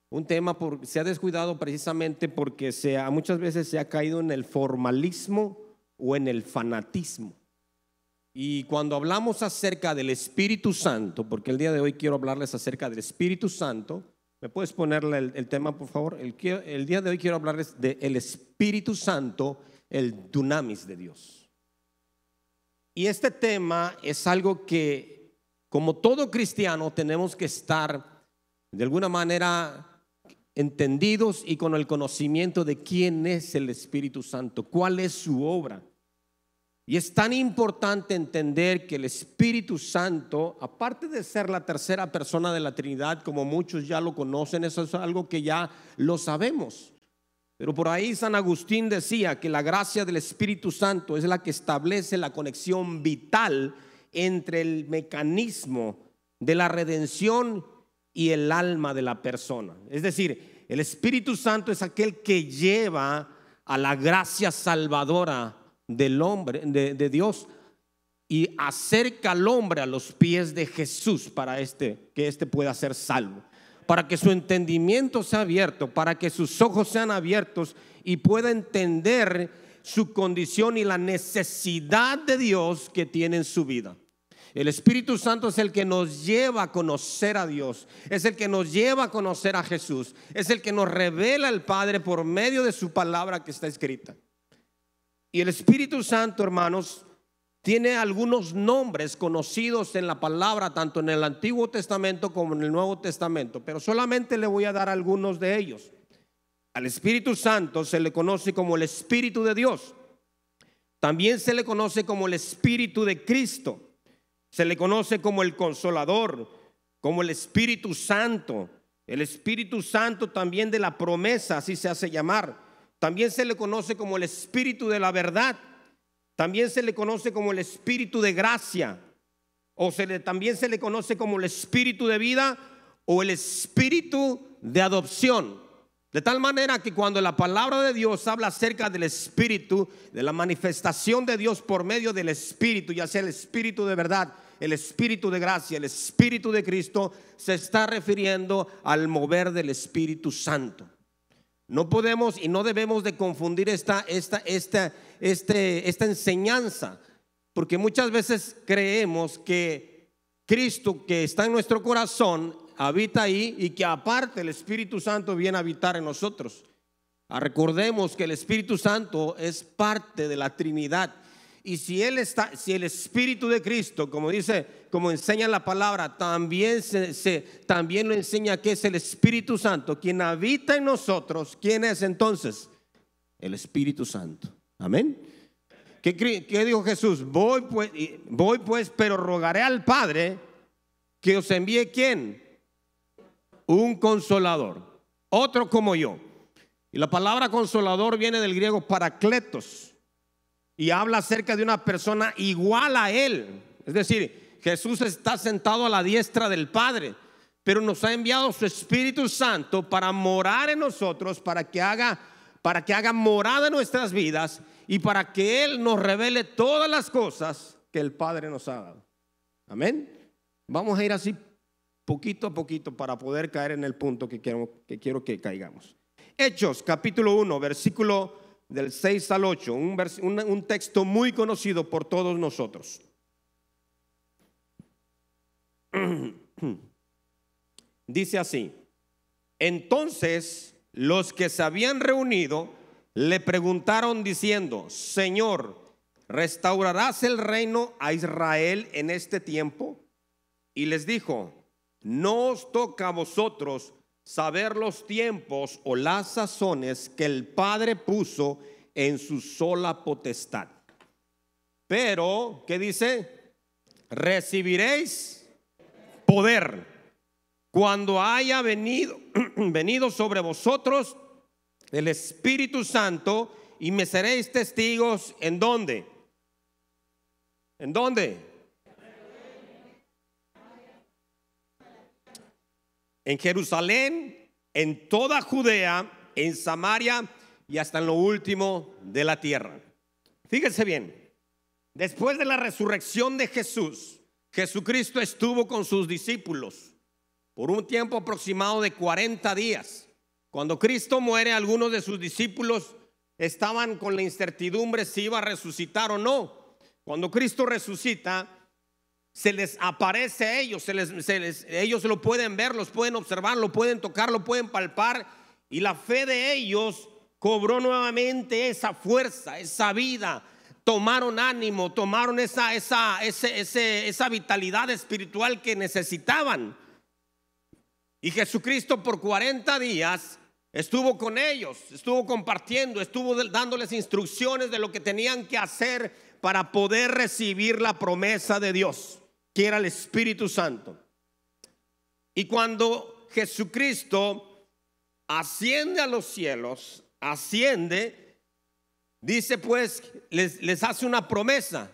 Un tema se ha descuidado precisamente porque muchas veces se ha caído en el formalismo o en el fanatismo. Y cuando hablamos acerca del Espíritu Santo, porque el día de hoy quiero hablarles acerca del Espíritu Santo, ¿me puedes ponerle el tema, por favor? El día de hoy quiero hablarles del Espíritu Santo, el dunamis de Dios. Y este tema es algo que, como todo cristiano, tenemos que estar de alguna manera entendidos y con el conocimiento de quién es el Espíritu Santo, cuál es su obra. Y es tan importante entender que el Espíritu Santo, aparte de ser la tercera persona de la Trinidad, como muchos ya lo conocen, eso es algo que ya lo sabemos. Pero por ahí San Agustín decía que la gracia del Espíritu Santo es la que establece la conexión vital entre el mecanismo de la redención y el alma de la persona. Es decir, el Espíritu Santo es aquel que lleva a la gracia salvadora del hombre, de Dios, y acerca al hombre a los pies de Jesús para que éste pueda ser salvo, para que su entendimiento sea abierto, para que sus ojos sean abiertos y pueda entender su condición y la necesidad de Dios que tiene en su vida. El Espíritu Santo es el que nos lleva a conocer a Dios, es el que nos lleva a conocer a Jesús, es el que nos revela al Padre por medio de su palabra que está escrita. Y el Espíritu Santo, hermanos, tiene algunos nombres conocidos en la palabra, tanto en el Antiguo Testamento como en el Nuevo Testamento, pero solamente le voy a dar algunos de ellos. Al Espíritu Santo se le conoce como el Espíritu de Dios. También se le conoce como el Espíritu de Cristo. Se le conoce como el Consolador, como el Espíritu Santo. El Espíritu Santo también de la promesa, así se hace llamar. También se le conoce como el Espíritu de la verdad. También se le conoce como el Espíritu de gracia. También se le conoce como el Espíritu de vida o el Espíritu de adopción. De tal manera que cuando la palabra de Dios habla acerca del Espíritu, de la manifestación de Dios por medio del Espíritu, ya sea el Espíritu de verdad, el Espíritu de gracia, el Espíritu de Cristo, se está refiriendo al mover del Espíritu Santo. No podemos y no debemos de confundir esta enseñanza, porque muchas veces creemos que Cristo que está en nuestro corazón habita ahí y que aparte el Espíritu Santo viene a habitar en nosotros. Recordemos que el Espíritu Santo es parte de la Trinidad. Y si el Espíritu de Cristo, como enseña la palabra, también lo enseña que es el Espíritu Santo quien habita en nosotros, ¿quién es entonces? El Espíritu Santo. Amén. ¿Qué dijo Jesús? Voy pues, pero rogaré al Padre que os envíe ¿quién? Un consolador, otro como yo. Y la palabra consolador viene del griego parakletos y habla acerca de una persona igual a él. Es decir, Jesús está sentado a la diestra del Padre, pero nos ha enviado su Espíritu Santo para morar en nosotros, para que haga morada en nuestras vidas y para que Él nos revele todas las cosas que el Padre nos ha dado. Amén. Vamos a ir así poquito a poquito para poder caer en el punto que quiero que caigamos. Hechos capítulo 1 versículo del 6 al 8, un texto muy conocido por todos nosotros. Dice así: entonces los que se habían reunido le preguntaron diciendo: Señor, ¿restaurarás el reino a Israel en este tiempo? Y les dijo: no os toca a vosotros saber los tiempos o las sazones que el Padre puso en su sola potestad. Pero, ¿qué dice? Recibiréis poder cuando haya venido sobre vosotros el Espíritu Santo, y me seréis testigos. ¿En dónde? ¿En dónde? En Jerusalén, en toda Judea, en Samaria y hasta en lo último de la tierra. Fíjense bien, después de la resurrección de Jesús, Jesucristo estuvo con sus discípulos por un tiempo aproximado de 40 días. Cuando Cristo muere, algunos de sus discípulos estaban con la incertidumbre si iba a resucitar o no. Cuando Cristo resucita, se les aparece a ellos, ellos lo pueden ver, los pueden observar, lo pueden tocar, lo pueden palpar, y la fe de ellos cobró nuevamente esa fuerza, esa vida. Tomaron ánimo, tomaron esa vitalidad espiritual que necesitaban. Y Jesucristo por 40 días estuvo con ellos, estuvo compartiendo, estuvo dándoles instrucciones de lo que tenían que hacer para poder recibir la promesa de Dios, que era el Espíritu Santo. Y cuando Jesucristo asciende a los cielos, dice pues, les hace una promesa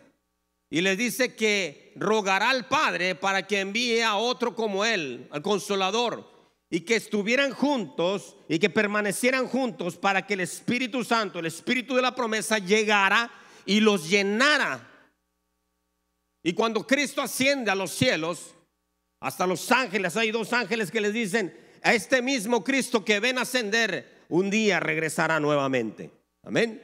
y les dice que rogará al Padre para que envíe a otro como Él, al Consolador, y que estuvieran juntos y que permanecieran juntos para que el Espíritu Santo, el Espíritu de la promesa, llegara y los llenara. Y cuando Cristo asciende a los cielos, hasta los ángeles, hay 2 ángeles que les dicen: a este mismo Cristo que ven ascender, un día regresará nuevamente. Amén.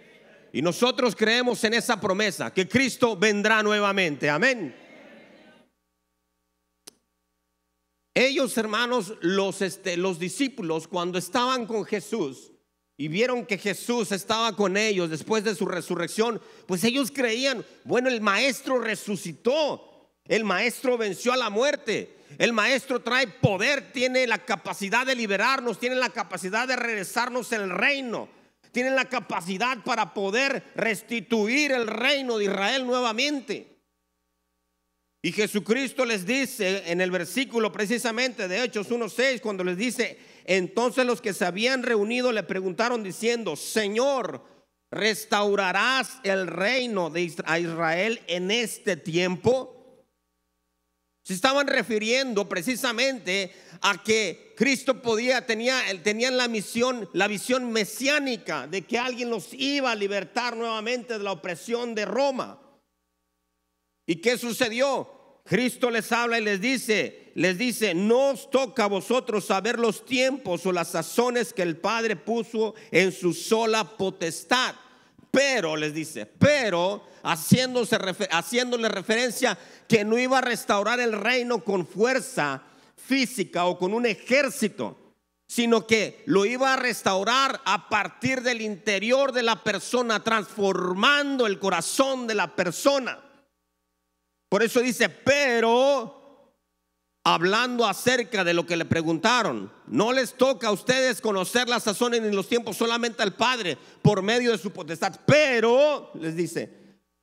Y nosotros creemos en esa promesa, que Cristo vendrá nuevamente. Amén. Ellos, hermanos, los discípulos, cuando estaban con Jesús y vieron que Jesús estaba con ellos después de su resurrección, pues ellos creían: bueno, el Maestro resucitó, el Maestro venció a la muerte, el Maestro trae poder, tiene la capacidad de liberarnos, tiene la capacidad de regresarnos el reino, tiene la capacidad para poder restituir el reino de Israel nuevamente. Y Jesucristo les dice en el versículo precisamente de Hechos 1:6, cuando les dice: entonces los que se habían reunido le preguntaron diciendo: Señor, ¿restaurarás el reino a Israel en este tiempo? Se estaban refiriendo precisamente a que Cristo tenían la visión mesiánica de que alguien los iba a libertar nuevamente de la opresión de Roma. ¿Y qué sucedió? Cristo les habla y les dice: no os toca a vosotros saber los tiempos o las sazones que el Padre puso en su sola potestad. Pero, les dice, haciéndole referencia que no iba a restaurar el reino con fuerza física o con un ejército, sino que lo iba a restaurar a partir del interior de la persona, transformando el corazón de la persona. Por eso dice: pero, hablando acerca de lo que le preguntaron, no les toca a ustedes conocer las sazones ni los tiempos, solamente al Padre por medio de su potestad. Pero, les dice,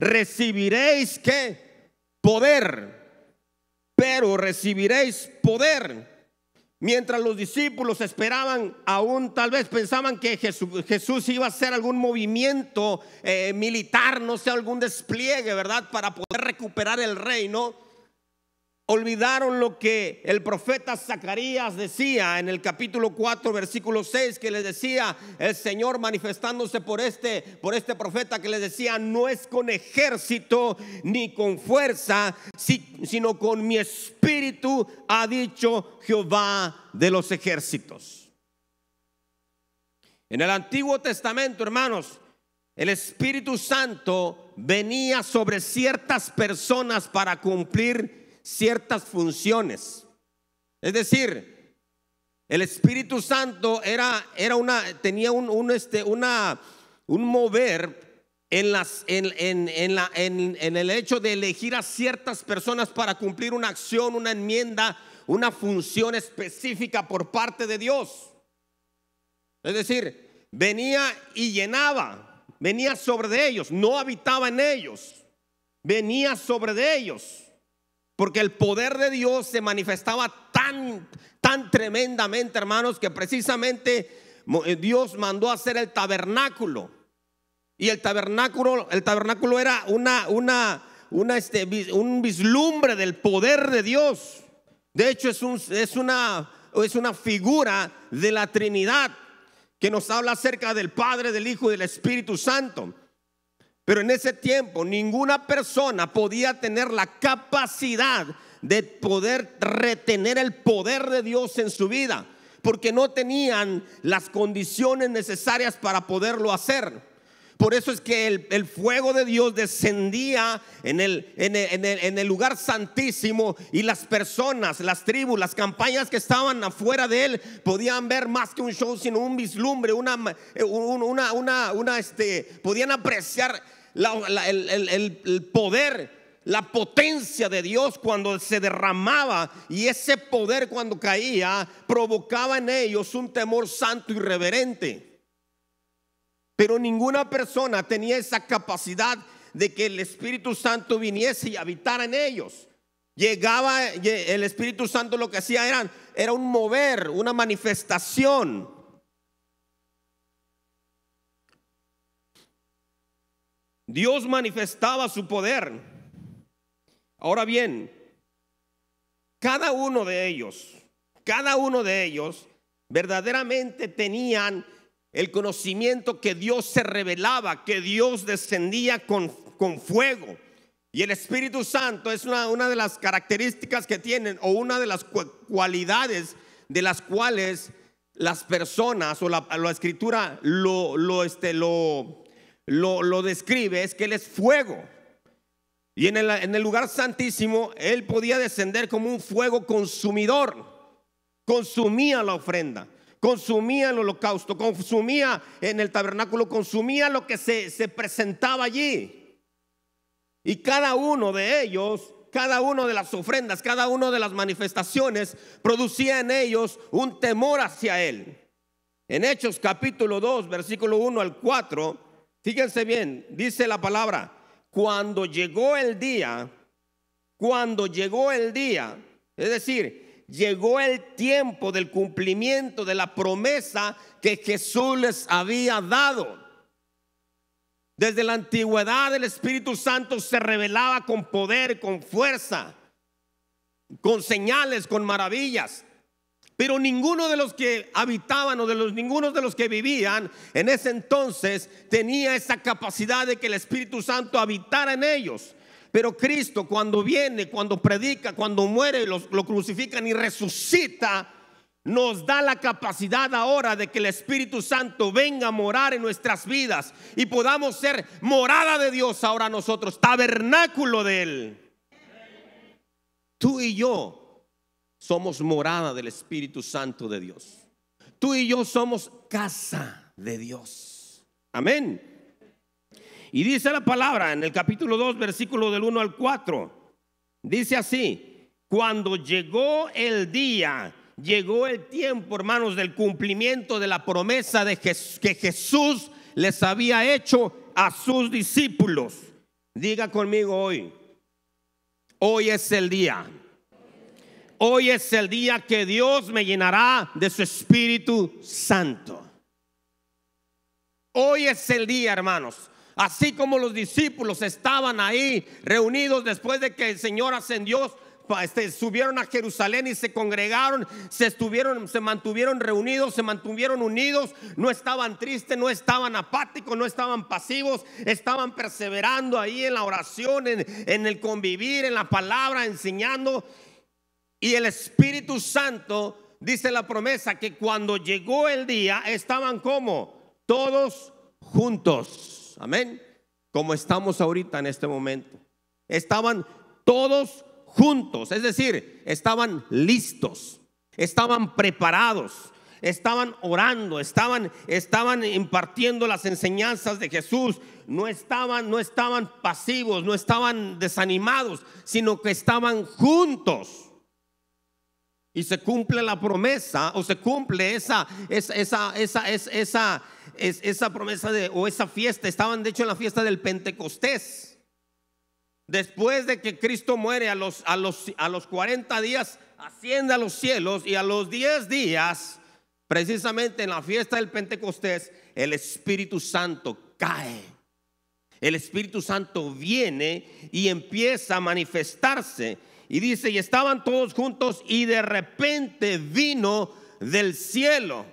recibiréis ¿qué? Poder. Pero recibiréis poder. Mientras los discípulos esperaban, aún tal vez pensaban que Jesús iba a hacer algún movimiento militar, no sé, algún despliegue, ¿verdad?, para poder recuperar el reino. Olvidaron lo que el profeta Zacarías decía en el capítulo 4 versículo 6, que les decía el Señor manifestándose por este profeta, que les decía: no es con ejército ni con fuerza, sino con mi espíritu, ha dicho Jehová de los ejércitos. En el Antiguo Testamento, hermanos, el Espíritu Santo venía sobre ciertas personas para cumplir ciertas funciones. Es decir, el Espíritu Santo tenía un mover en el hecho de elegir a ciertas personas para cumplir una acción, una enmienda, una función específica por parte de Dios. Es decir, venía y llenaba, venía sobre de ellos, no habitaba en ellos, venía sobre de ellos. Porque el poder de Dios se manifestaba tan tremendamente, hermanos, que precisamente Dios mandó a hacer el tabernáculo. Y el tabernáculo era un vislumbre del poder de Dios. De hecho, es una figura de la Trinidad que nos habla acerca del Padre, del Hijo y del Espíritu Santo. Pero en ese tiempo ninguna persona podía tener la capacidad de poder retener el poder de Dios en su vida, porque no tenían las condiciones necesarias para poderlo hacer. Por eso es que el fuego de Dios descendía en el lugar santísimo, y las personas, las tribus, las campañas que estaban afuera de él podían ver más que un show, sino un vislumbre, podían apreciar el poder, la potencia de Dios cuando se derramaba, y ese poder cuando caía provocaba en ellos un temor santo y reverente. Pero ninguna persona tenía esa capacidad de que el Espíritu Santo viniese y habitara en ellos. Llegaba el Espíritu Santo, lo que hacía era un mover, una manifestación. Dios manifestaba su poder. Ahora bien, cada uno de ellos verdaderamente tenían el conocimiento que Dios se revelaba, que Dios descendía con fuego. Y el Espíritu Santo es una de las características que tienen, o una de las cualidades de las cuales las personas o la Escritura lo describe, es que Él es fuego. Y en el lugar santísimo Él podía descender como un fuego consumidor. Consumía la ofrenda, consumía el holocausto, consumía en el tabernáculo, consumía lo que se presentaba allí. Y cada uno de ellos, cada una de las ofrendas, cada una de las manifestaciones producía en ellos un temor hacia él. En Hechos capítulo 2, versículo 1 al 4, fíjense bien, dice la palabra: cuando llegó el día, es decir, llegó el tiempo del cumplimiento de la promesa que Jesús les había dado. Desde la antigüedad el Espíritu Santo se revelaba con poder, con fuerza, con señales, con maravillas. Pero ninguno de los que habitaban ninguno de los que vivían en ese entonces tenía esa capacidad de que el Espíritu Santo habitara en ellos. Pero Cristo, cuando viene, cuando predica, cuando muere, lo crucifican y resucita, nos da la capacidad ahora de que el Espíritu Santo venga a morar en nuestras vidas y podamos ser morada de Dios ahora nosotros, tabernáculo de Él. Tú y yo somos morada del Espíritu Santo de Dios. Tú y yo somos casa de Dios. Amén. Y dice la palabra en el capítulo 2, versículo del 1 al 4. Dice así: cuando llegó el día, llegó el tiempo, hermanos, del cumplimiento de la promesa de que Jesús les había hecho a sus discípulos. Diga conmigo hoy: hoy es el día. Hoy es el día que Dios me llenará de su Espíritu Santo. Hoy es el día, hermanos. Así como los discípulos estaban ahí reunidos después de que el Señor ascendió, subieron a Jerusalén y se congregaron, se mantuvieron reunidos, se mantuvieron unidos, no estaban tristes, no estaban apáticos, no estaban pasivos, estaban perseverando ahí en la oración, en el convivir, en la palabra, enseñando. Y el Espíritu Santo, dice la promesa, que cuando llegó el día estaban como todos juntos. Amén. Como estamos ahorita en este momento. Estaban todos juntos, es decir, estaban listos, estaban preparados, estaban orando, estaban impartiendo las enseñanzas de Jesús. No estaban pasivos, no estaban desanimados, sino que estaban juntos. Y se cumple la promesa, o se cumple esa promesa o esa fiesta. Estaban de hecho en la fiesta del Pentecostés. Después de que Cristo muere, a los 40 días asciende a los cielos, y a los 10 días, precisamente en la fiesta del Pentecostés, el Espíritu Santo cae. El Espíritu Santo viene y empieza a manifestarse. Y dice: y estaban todos juntos, y de repente vino del cielo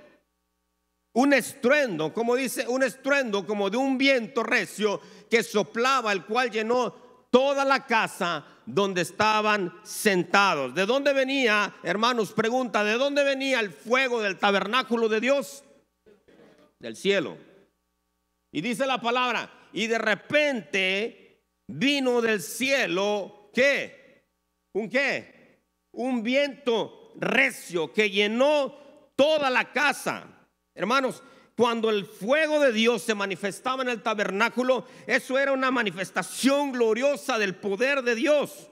un estruendo, como dice, un estruendo como de un viento recio que soplaba, el cual llenó toda la casa donde estaban sentados. ¿De dónde venía, hermanos? Pregunta, ¿de dónde venía el fuego del tabernáculo de Dios? Del cielo. Y dice la palabra, y de repente vino del cielo, ¿qué? ¿Un qué? Un viento recio que llenó toda la casa. Hermanos, cuando el fuego de Dios se manifestaba en el tabernáculo, eso era una manifestación gloriosa del poder de Dios.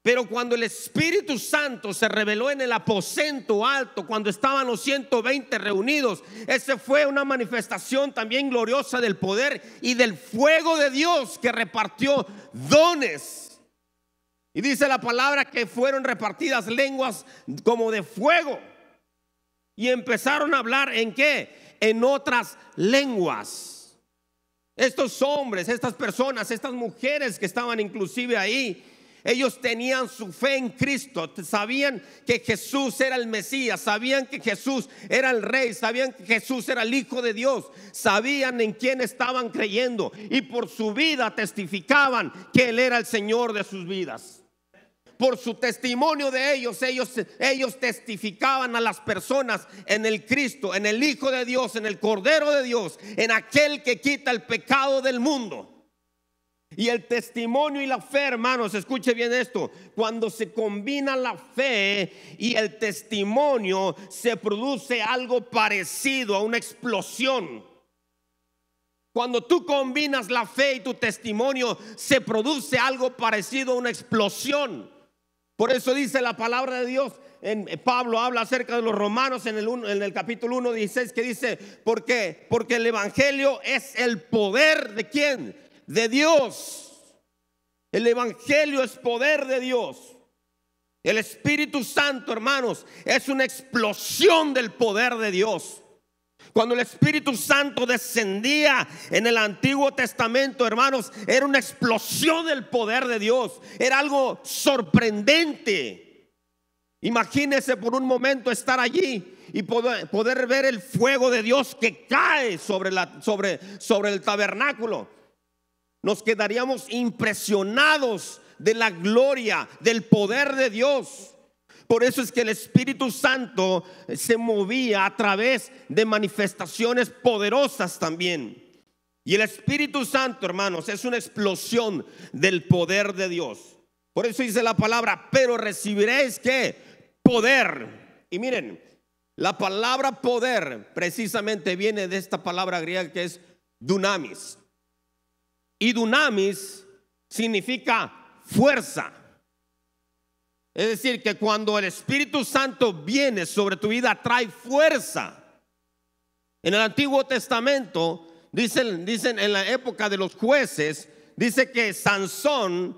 Pero cuando el Espíritu Santo se reveló en el aposento alto, cuando estaban los 120 reunidos, esa fue una manifestación también gloriosa del poder y del fuego de Dios, que repartió dones. Y dice la palabra que fueron repartidas lenguas como de fuego. Y empezaron a hablar ¿en qué? En otras lenguas. Estos hombres, estas personas, estas mujeres que estaban inclusive ahí, ellos tenían su fe en Cristo, sabían que Jesús era el Mesías, sabían que Jesús era el Rey, sabían que Jesús era el Hijo de Dios, sabían en quién estaban creyendo y por su vida testificaban que Él era el Señor de sus vidas. Por su testimonio de ellos testificaban a las personas en el Cristo, en el Hijo de Dios, en el Cordero de Dios, en aquel que quita el pecado del mundo. Y el testimonio y la fe, hermanos, escuche bien esto, cuando se combina la fe y el testimonio, se produce algo parecido a una explosión. Cuando tú combinas la fe y tu testimonio, se produce algo parecido a una explosión. Por eso dice la palabra de Dios, Pablo habla acerca de los romanos en el capítulo 1:16, que dice, ¿por qué? Porque el evangelio es el poder ¿de quién? De Dios. El evangelio es poder de Dios. El Espíritu Santo, hermanos, es una explosión del poder de Dios. Cuando el Espíritu Santo descendía en el Antiguo Testamento, hermanos, era una explosión del poder de Dios. Era algo sorprendente. Imagínese por un momento estar allí y poder ver el fuego de Dios que cae sobre el tabernáculo. Nos quedaríamos impresionados de la gloria, del poder de Dios. Por eso es que el Espíritu Santo se movía a través de manifestaciones poderosas también. Y el Espíritu Santo, hermanos, es una explosión del poder de Dios. Por eso dice la palabra, pero recibiréis ¿qué? Poder. Y miren, la palabra poder precisamente viene de esta palabra griega que es dunamis. Y dunamis significa fuerza. Es decir, que cuando el Espíritu Santo viene sobre tu vida, trae fuerza. En el Antiguo Testamento, dicen en la época de los jueces, dice que Sansón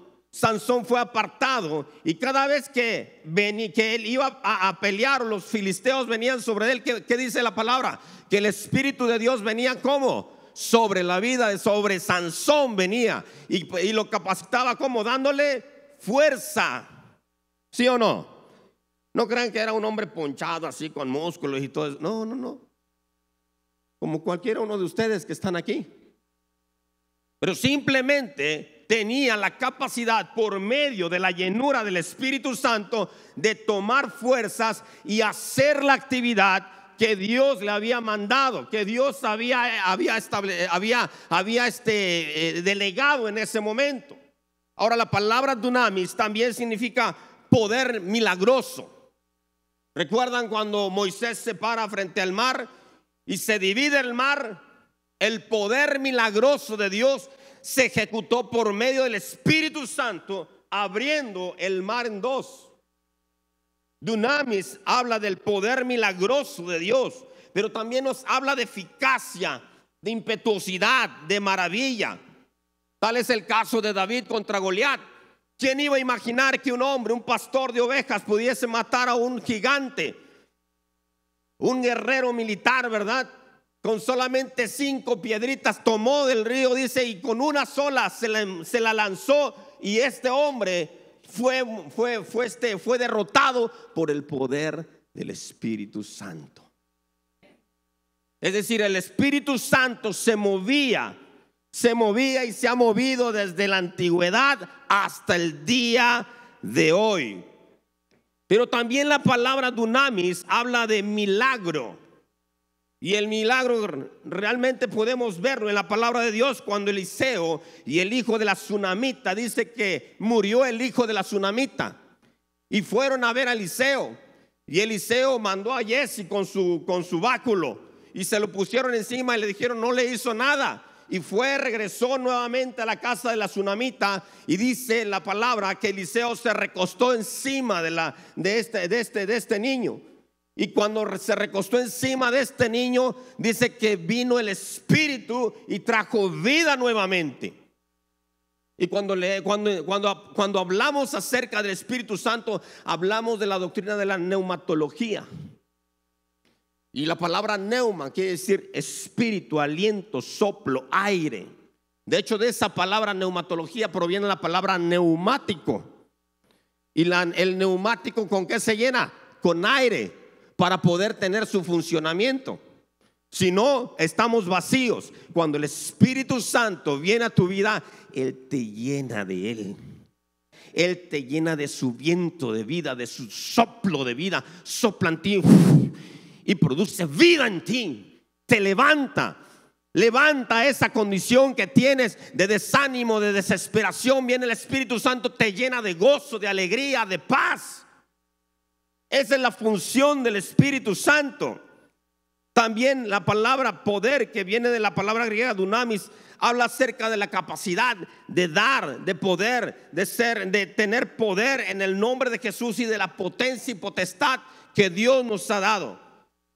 fue apartado. Y cada vez que él iba a pelear, los filisteos venían sobre él. ¿Qué dice la palabra? Que el Espíritu de Dios venía ¿cómo? Sobre la vida, sobre Sansón venía y lo capacitaba como dándole fuerza. ¿Sí o no? No crean que era un hombre ponchado así con músculos y todo eso. No. Como cualquiera uno de ustedes que están aquí. Pero simplemente tenía la capacidad por medio de la llenura del Espíritu Santo de tomar fuerzas y hacer la actividad que Dios le había mandado, que Dios había delegado en ese momento. Ahora, la palabra dunamis también significa poder milagroso. ¿Recuerdan cuando Moisés se para frente al mar y se divide el mar? El poder milagroso de Dios se ejecutó por medio del Espíritu Santo, abriendo el mar en dos. Dunamis habla del poder milagroso de Dios, pero también nos habla de eficacia, de impetuosidad, de maravilla. Tal es el caso de David contra Goliat. ¿Quién iba a imaginar que un hombre, un pastor de ovejas, pudiese matar a un gigante? Un guerrero militar, ¿verdad? Con solamente 5 piedritas tomó del río, dice, y con una sola se la lanzó, y este hombre fue derrotado por el poder del Espíritu Santo. Es decir, el Espíritu Santo se movía Se movía y se ha movido desde la antigüedad hasta el día de hoy. Pero también la palabra dunamis habla de milagro. Y el milagro realmente podemos verlo en la palabra de Dios cuando Eliseo y el hijo de la tsunamita, dice que murió el hijo de la tsunamita. Y fueron a ver a Eliseo. Y Eliseo mandó a Giezi con su báculo. Y se lo pusieron encima y le dijeron no le hizo nada. Y regresó nuevamente a la casa de la tsunamita. Y dice la palabra que Eliseo se recostó encima de este niño. Y cuando se recostó encima de este niño, dice que vino el Espíritu y trajo vida nuevamente. Y cuando hablamos acerca del Espíritu Santo, hablamos de la doctrina de la neumatología. Y la palabra neuma quiere decir espíritu, aliento, soplo, aire. De hecho, de esa palabra neumatología proviene la palabra neumático. Y el neumático, ¿con qué se llena? Con aire, para poder tener su funcionamiento. Si no, estamos vacíos. Cuando el Espíritu Santo viene a tu vida, Él te llena de Él. Él te llena de su viento de vida, de su soplo de vida. Sopla en ti y produce vida en ti. Te levanta esa condición que tienes de desánimo, de desesperación. Viene el Espíritu Santo, te llena de gozo, de alegría, de paz. Esa es la función del Espíritu Santo. También la palabra poder, que viene de la palabra griega dunamis, habla acerca de la capacidad de dar, de poder, de ser, de tener poder en el nombre de Jesús y de la potencia y potestad que Dios nos ha dado.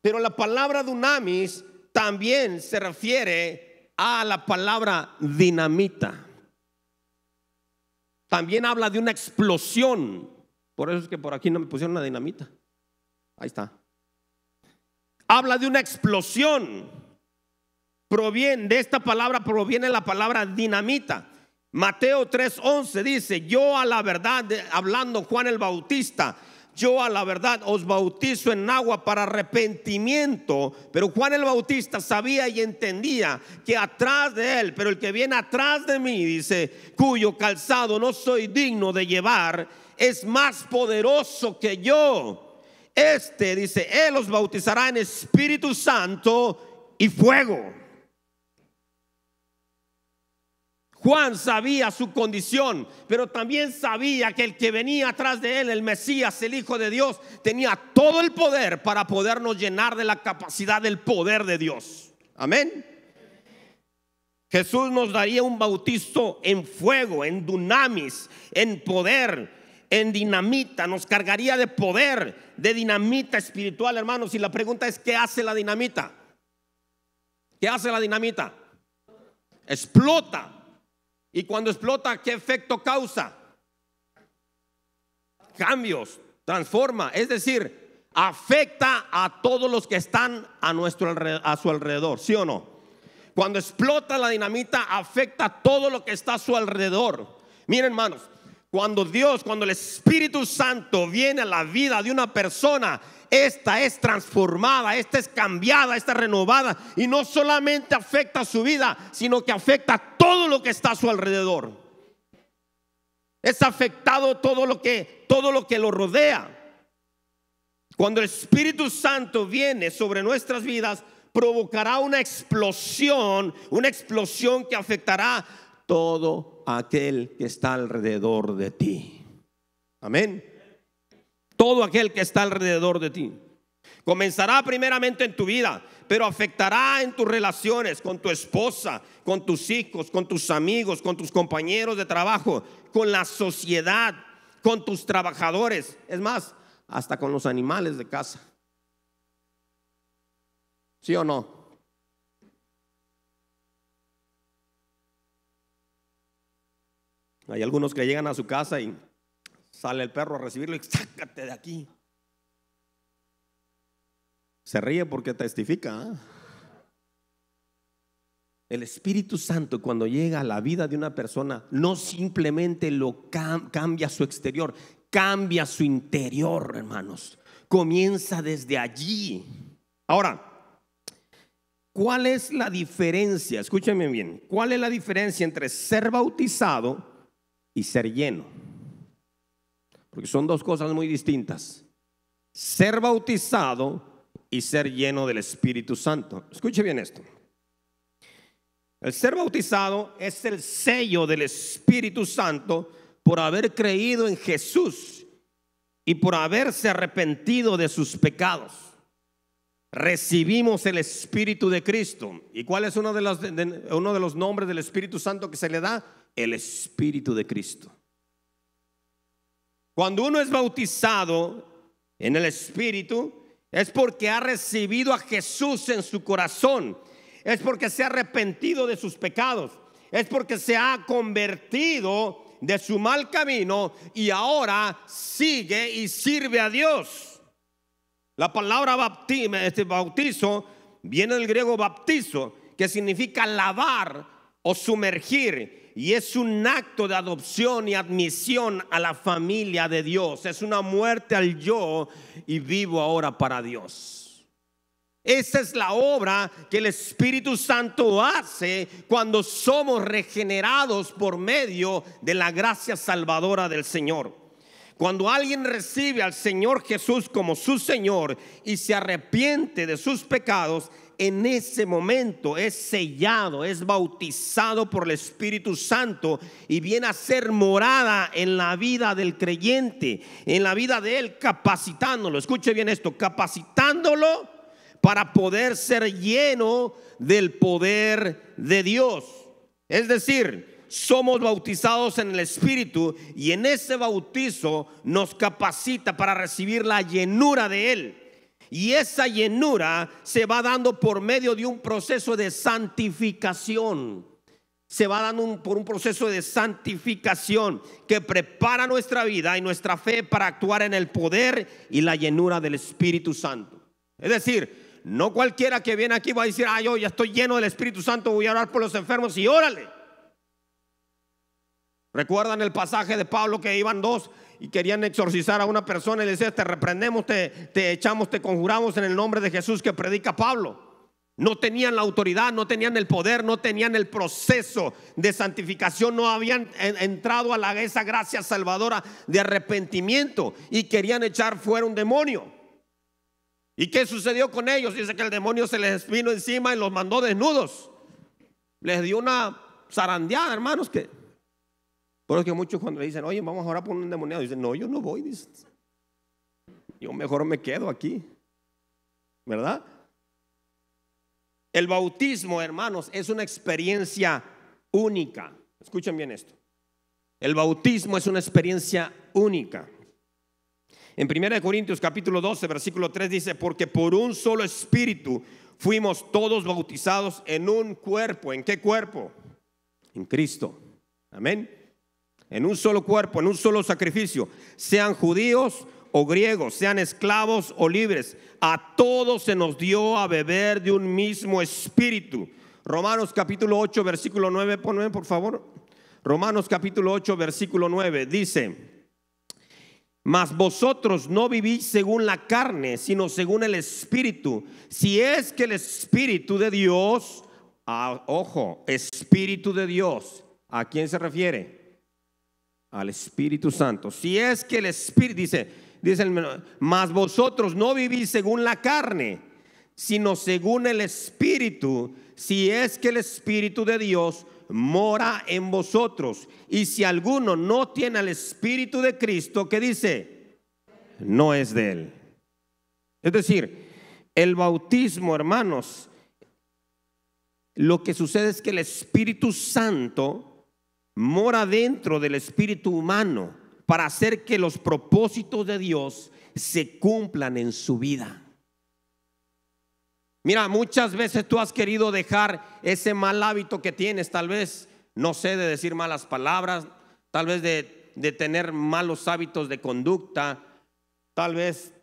Pero la palabra dunamis también se refiere a la palabra dinamita. También habla de una explosión. Por eso es que por aquí no me pusieron una dinamita. Ahí está. Habla de una explosión. De esta palabra proviene la palabra dinamita. Mateo 3:11 dice: yo a la verdad, hablando Juan el Bautista, yo a la verdad os bautizo en agua para arrepentimiento. Pero Juan el Bautista sabía y entendía que atrás de él, pero el que viene atrás de mí, dice, cuyo calzado no soy digno de llevar, es más poderoso que yo. Dice, él os bautizará en Espíritu Santo y fuego. Juan sabía su condición, pero también sabía que el que venía atrás de él, el Mesías, el Hijo de Dios, tenía todo el poder para podernos llenar de la capacidad del poder de Dios. Amén. Jesús nos daría un bautizo en fuego, en dunamis, en poder, en dinamita. Nos cargaría de poder, de dinamita espiritual, hermanos. Y la pregunta es, ¿qué hace la dinamita? ¿Qué hace la dinamita? Explota. Y cuando explota, ¿qué efecto causa? Cambios, transforma, es decir, afecta a todos los que están a su alrededor, ¿sí o no? Cuando explota la dinamita, afecta a todo lo que está a su alrededor. Miren, hermanos, cuando el Espíritu Santo viene a la vida de una persona, esta es transformada, esta es cambiada, esta es renovada. Y no solamente afecta a su vida, sino que afecta a todo lo que está a su alrededor. Es afectado todo lo que lo rodea. Cuando el Espíritu Santo viene sobre nuestras vidas, provocará una explosión que afectará todo aquel que está alrededor de ti. Amén. Todo aquel que está alrededor de ti. Comenzará primeramente en tu vida, pero afectará en tus relaciones con tu esposa, con tus hijos, con tus amigos, con tus compañeros de trabajo, con la sociedad, con tus trabajadores. Es más, hasta con los animales de casa. ¿Sí o no? Hay algunos que llegan a su casa y sale el perro a recibirlo y sácate de aquí. Se ríe porque testifica. El Espíritu Santo, cuando llega a la vida de una persona, no simplemente lo cambia su exterior, cambia su interior, hermanos. Comienza desde allí. Ahora, ¿Cuál es la diferencia? Escúchenme bien. ¿Cuál es la diferencia entre ser bautizado y ser lleno? Porque son dos cosas muy distintas. Ser bautizado y ser lleno del Espíritu Santo. Escuche bien esto. El ser bautizado es el sello del Espíritu Santo por haber creído en Jesús y por haberse arrepentido de sus pecados. Recibimos el Espíritu de Cristo. ¿Y cuál es uno de los nombres del Espíritu Santo que se le da? El Espíritu de Cristo. Cuando uno es bautizado en el Espíritu, es porque ha recibido a Jesús en su corazón. Es porque se ha arrepentido de sus pecados. Es porque se ha convertido de su mal camino y ahora sigue y sirve a Dios. La palabra bautizo viene del griego baptizo, que significa lavar o sumergir, y es un acto de adopción y admisión a la familia de Dios. Es una muerte al yo y vivo ahora para Dios. Esa es la obra que el Espíritu Santo hace cuando somos regenerados por medio de la gracia salvadora del Señor. Cuando alguien recibe al Señor Jesús como su Señor y se arrepiente de sus pecados, en ese momento es sellado, es bautizado por el Espíritu Santo y viene a ser morada en la vida del creyente, en la vida de él, capacitándolo. Escuche bien esto, capacitándolo para poder ser lleno del poder de Dios. Es decir, somos bautizados en el Espíritu y en ese bautizo nos capacita para recibir la llenura de Él. Y esa llenura se va dando por medio de un proceso de santificación. Se va dando por un proceso de santificación que prepara nuestra vida y nuestra fe para actuar en el poder y la llenura del Espíritu Santo. Es decir, no cualquiera que viene aquí va a decir: yo ya estoy lleno del Espíritu Santo, voy a orar por los enfermos y órale. ¿Recuerdan el pasaje de Pablo que iban dos y querían exorcizar a una persona y le decía: te reprendemos, te echamos, te conjuramos en el nombre de Jesús que predica Pablo? No tenían la autoridad, no tenían el poder, no tenían el proceso de santificación, no habían entrado a esa gracia salvadora de arrepentimiento y querían echar fuera un demonio. ¿Y qué sucedió con ellos? Dice que el demonio se les vino encima y los mandó desnudos. Les dio una zarandeada, hermanos, que... Por eso que muchos cuando le dicen: oye, vamos a orar por un endemoniado, dicen: no, yo no voy, dicen. Yo mejor me quedo aquí, ¿verdad? El bautismo, hermanos, es una experiencia única. Escuchen bien esto. El bautismo es una experiencia única. En 1 Corintios capítulo 12 versículo 3 dice: porque por un solo espíritu fuimos todos bautizados en un cuerpo. ¿En qué cuerpo? En Cristo. Amén. En un solo cuerpo, en un solo sacrificio, sean judíos o griegos, sean esclavos o libres, a todos se nos dio a beber de un mismo espíritu. Romanos capítulo 8 versículo 9, ponme por favor. Romanos capítulo 8 versículo 9 dice: mas vosotros no vivís según la carne, sino según el Espíritu, si es que el Espíritu de Dios, ojo, Espíritu de Dios, ¿a quién se refiere? Al Espíritu Santo. Si es que el Espíritu, dice mas vosotros no vivís según la carne, sino según el Espíritu, si es que el Espíritu de Dios mora en vosotros. Y si alguno no tiene el Espíritu de Cristo, ¿qué dice? No es de él. Es decir, el bautismo, hermanos, lo que sucede es que el Espíritu Santo mora dentro del espíritu humano para hacer que los propósitos de Dios se cumplan en su vida. Mira, muchas veces tú has querido dejar ese mal hábito que tienes, tal vez, no sé, de decir malas palabras, tal vez de tener malos hábitos de conducta, tal vez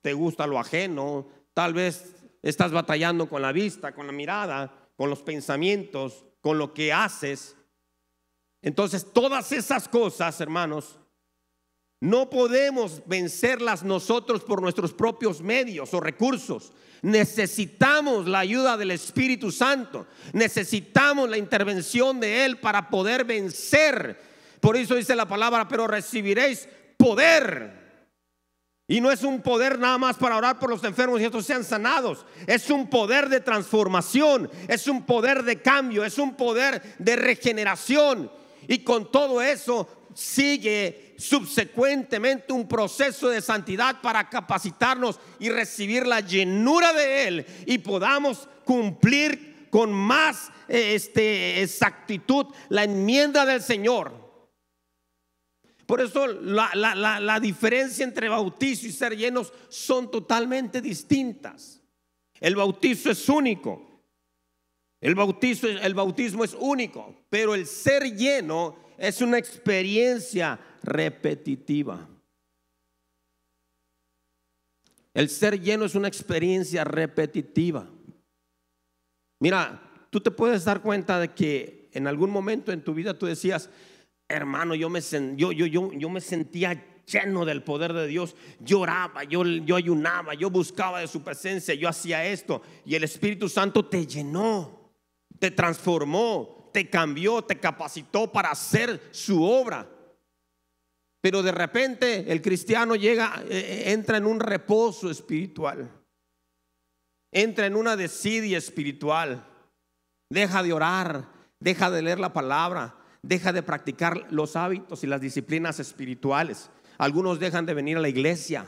te gusta lo ajeno, tal vez estás batallando con la vista, con la mirada, con los pensamientos, con lo que haces. Entonces todas esas cosas, hermanos, No podemos vencerlas nosotros por nuestros propios medios o recursos. Necesitamos la ayuda del Espíritu Santo. Necesitamos la intervención de Él para poder vencer. Por eso dice la palabra: pero recibiréis poder. Y no es un poder nada más para orar por los enfermos y estos sean sanados. Es un poder de transformación, es un poder de cambio, es un poder de regeneración. Y con todo eso sigue subsecuentemente un proceso de santidad para capacitarnos y recibir la llenura de Él, y podamos cumplir con más exactitud la enmienda del Señor. Por eso la diferencia entre bautizo y ser llenos son totalmente distintas. El bautizo es único. El bautismo es único, pero el ser lleno es una experiencia repetitiva. El ser lleno es una experiencia repetitiva. Mira, tú te puedes dar cuenta de que en algún momento en tu vida tú decías: hermano, yo me sentía lleno del poder de Dios. Yo oraba, yo ayunaba, yo buscaba de su presencia, yo hacía esto, y el Espíritu Santo te llenó, te transformó, te cambió, te capacitó para hacer su obra. Pero de repente el cristiano entra en un reposo espiritual, entra en una desidia espiritual, deja de orar, deja de leer la palabra, deja de practicar los hábitos y las disciplinas espirituales. Algunos dejan de venir a la iglesia.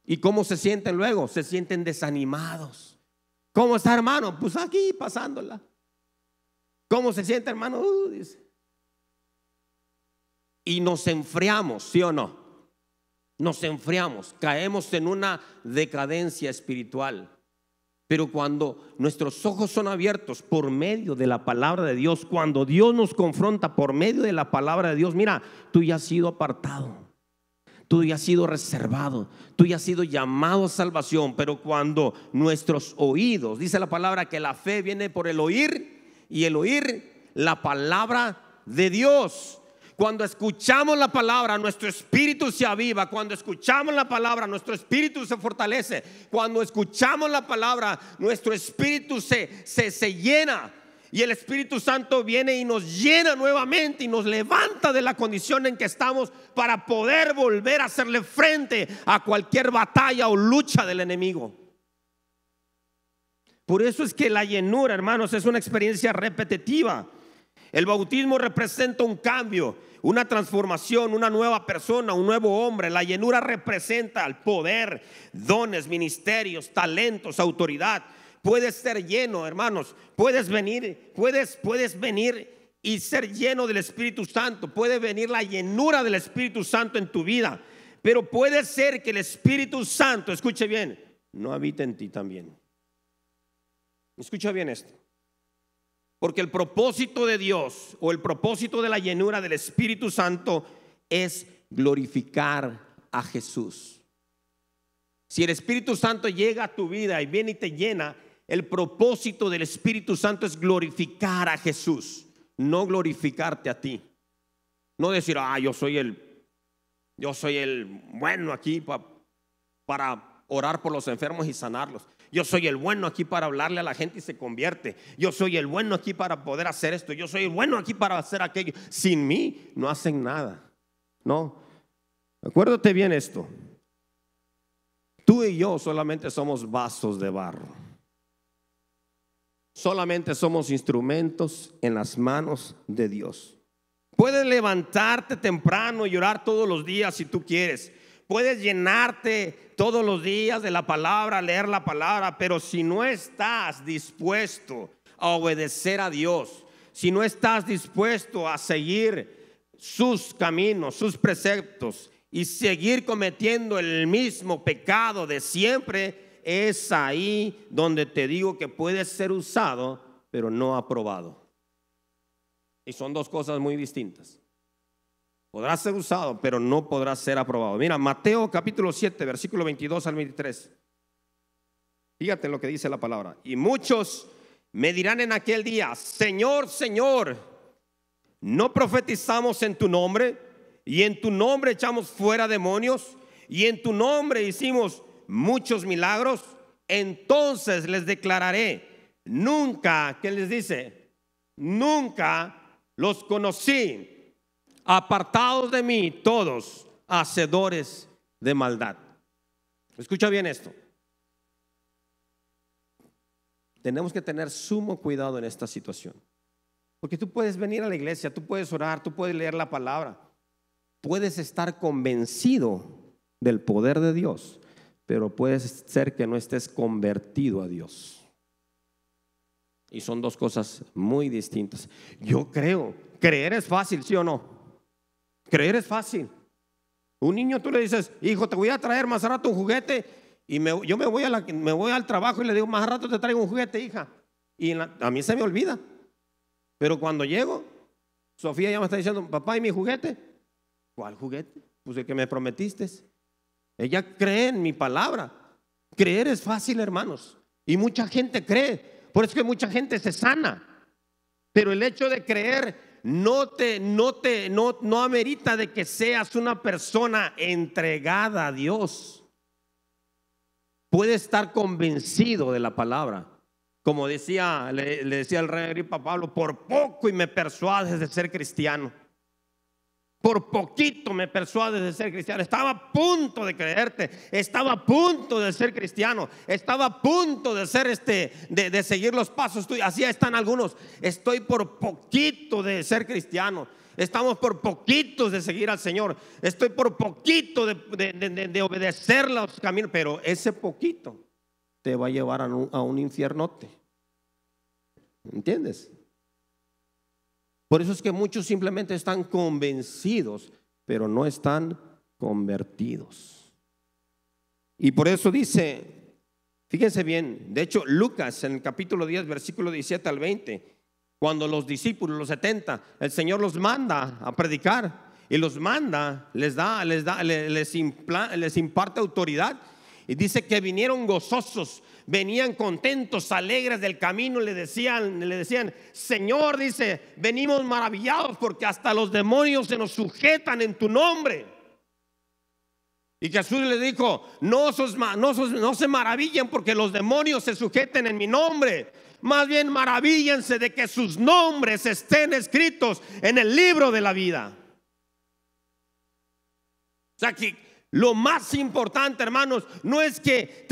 ¿Y cómo se sienten luego? Se sienten desanimados. ¿Cómo está, hermano? Pues aquí pasándola. ¿Cómo se siente, hermano? Dice. Y nos enfriamos, ¿sí o no? Nos enfriamos, caemos en una decadencia espiritual. Pero cuando nuestros ojos son abiertos por medio de la palabra de Dios, cuando Dios nos confronta por medio de la palabra de Dios, mira, tú ya has sido apartado, tú ya has sido reservado, tú ya has sido llamado a salvación. Pero cuando nuestros oídos, dice la palabra que la fe viene por el oír, y el oír la palabra de Dios. Cuando escuchamos la palabra, nuestro espíritu se aviva. Cuando escuchamos la palabra, nuestro espíritu se fortalece. Cuando escuchamos la palabra, nuestro espíritu se llena. Y el Espíritu Santo viene y nos llena nuevamente y nos levanta de la condición en que estamos para poder volver a hacerle frente a cualquier batalla o lucha del enemigo. Por eso es que la llenura, hermanos, es una experiencia repetitiva. El bautismo representa un cambio, una transformación, una nueva persona, un nuevo hombre. La llenura representa el poder, dones, ministerios, talentos, autoridad. Puedes ser lleno, hermanos. Puedes venir y ser lleno del Espíritu Santo. Puede venir la llenura del Espíritu Santo en tu vida. Pero puede ser que el Espíritu Santo, escuche bien, no habite en ti también. Escucha bien esto. Porque el propósito de Dios, o el propósito de la llenura del Espíritu Santo, es glorificar a Jesús. Si el Espíritu Santo llega a tu vida y viene y te llena, el propósito del Espíritu Santo es glorificar a Jesús, no glorificarte a ti. No decir: yo soy el bueno aquí para orar por los enfermos y sanarlos. Yo soy el bueno aquí para hablarle a la gente y se convierte. Yo soy el bueno aquí para poder hacer esto. Yo soy el bueno aquí para hacer aquello. Sin mí no hacen nada. No. Acuérdate bien esto. Tú y yo solamente somos vasos de barro. Solamente somos instrumentos en las manos de Dios. Puedes levantarte temprano y orar todos los días si tú quieres. Puedes llenarte todos los días de la palabra, leer la palabra, pero si no estás dispuesto a obedecer a Dios, si no estás dispuesto a seguir sus caminos, sus preceptos y seguir cometiendo el mismo pecado de siempre, es ahí donde te digo que puedes ser usado, pero no aprobado. Y son dos cosas muy distintas. Podrás ser usado, pero no podrás ser aprobado. Mira, Mateo capítulo 7, versículo 22 al 23. Fíjate lo que dice la palabra. Y muchos me dirán en aquel día: Señor, Señor, ¿no profetizamos en tu nombre? y en tu nombre echamos fuera demonios, y en tu nombre hicimos muchos milagros, entonces les declararé, nunca, ¿qué les dice? Nunca los conocí, apartados de mí todos, hacedores de maldad. Escucha bien esto. Tenemos que tener sumo cuidado en esta situación, porque tú puedes venir a la iglesia, tú puedes orar, tú puedes leer la palabra, puedes estar convencido del poder de Dios, pero puede ser que no estés convertido a Dios. Y son dos cosas muy distintas. Yo creo, creer es fácil, ¿sí o no? Creer es fácil. Un niño tú le dices, hijo, te voy a traer más rato un juguete, y yo me voy al trabajo y le digo, más rato te traigo un juguete, hija. Y a mí se me olvida. Pero cuando llego, Sofía ya me está diciendo, papá, ¿y mi juguete? ¿Cuál juguete? Pues el que me prometiste. Ella cree en mi palabra. Creer es fácil, hermanos, y mucha gente cree. Por eso es que mucha gente se sana. Pero el hecho de creer no amerita de que seas una persona entregada a Dios. Puedes estar convencido de la palabra. Como le decía el rey Agripa a Pablo, por poco y me persuades de ser cristiano. Por poquito me persuades de ser cristiano. Estaba a punto de creerte, estaba a punto de ser cristiano, estaba a punto de ser de seguir los pasos tuyos. Así están algunos. Estoy por poquito de ser cristiano. Estamos por poquitos de seguir al Señor. Estoy por poquito de obedecer los caminos. Pero ese poquito te va a llevar a un infiernote. ¿Entiendes? Por eso es que muchos simplemente están convencidos, pero no están convertidos. Y por eso dice, fíjense bien, de hecho Lucas en el capítulo 10, versículo 17 al 20, cuando los discípulos, los 70, el Señor los manda a predicar y los manda, les imparte autoridad, y dice que vinieron gozosos, venían contentos, alegres del camino. Le decían, Señor, dice, venimos maravillados porque hasta los demonios se nos sujetan en tu nombre. Y Jesús les dijo, no se maravillen porque los demonios se sujeten en mi nombre. Más bien maravíllense de que sus nombres estén escritos en el libro de la vida. O sea que lo más importante, hermanos, no es que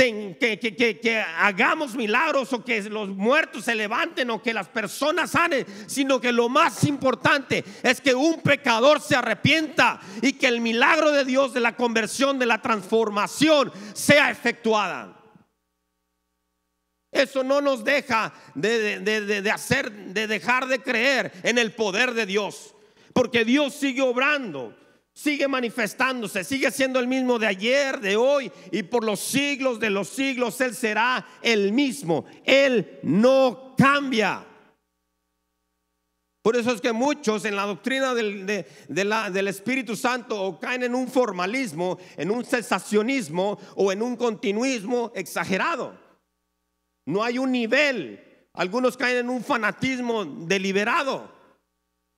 hagamos milagros o que los muertos se levanten o que las personas sanen, sino que lo más importante es que un pecador se arrepienta y que el milagro de Dios, de la conversión, de la transformación, sea efectuada. Eso no nos deja de dejar de creer en el poder de Dios, porque Dios sigue obrando, sigue manifestándose, sigue siendo el mismo de ayer, de hoy y por los siglos de los siglos. Él será el mismo. Él no cambia. Por eso es que muchos en la doctrina del Espíritu Santo o caen en un formalismo, en un cesacionismo o en un continuismo exagerado. No hay un nivel. Algunos caen en un fanatismo deliberado.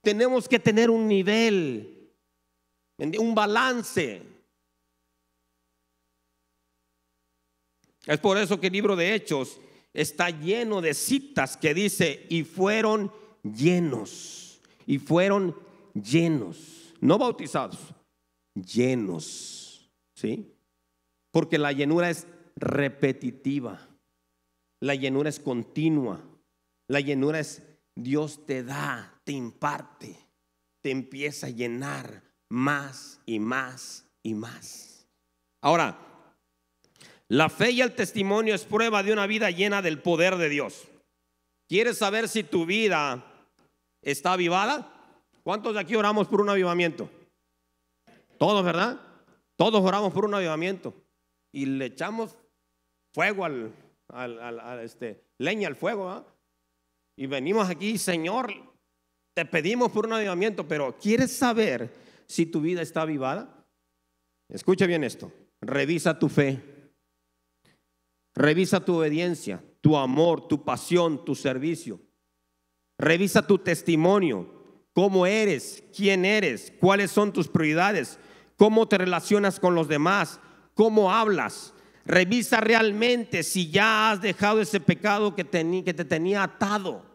Tenemos que tener un nivel, un balance. Es por eso que el libro de Hechos está lleno de citas que dice, y fueron llenos, no bautizados, llenos, ¿sí? Porque la llenura es repetitiva, la llenura es continua, la llenura es Dios te da, te imparte, te empieza a llenar más y más y más. Ahora, la fe y el testimonio es prueba de una vida llena del poder de Dios. ¿Quieres saber si tu vida está avivada? ¿Cuántos de aquí oramos por un avivamiento? Todos, ¿verdad? Todos oramos por un avivamiento y le echamos fuego leña al fuego, ¿verdad? Y venimos aquí, Señor, te pedimos por un avivamiento, pero ¿quieres saber si tu vida está avivada? Escucha bien esto. Revisa tu fe, revisa tu obediencia, tu amor, tu pasión, tu servicio. Revisa tu testimonio. cómo eres, quién eres, cuáles son tus prioridades, cómo te relacionas con los demás, cómo hablas. Revisa realmente si ya has dejado ese pecado que te tenía atado.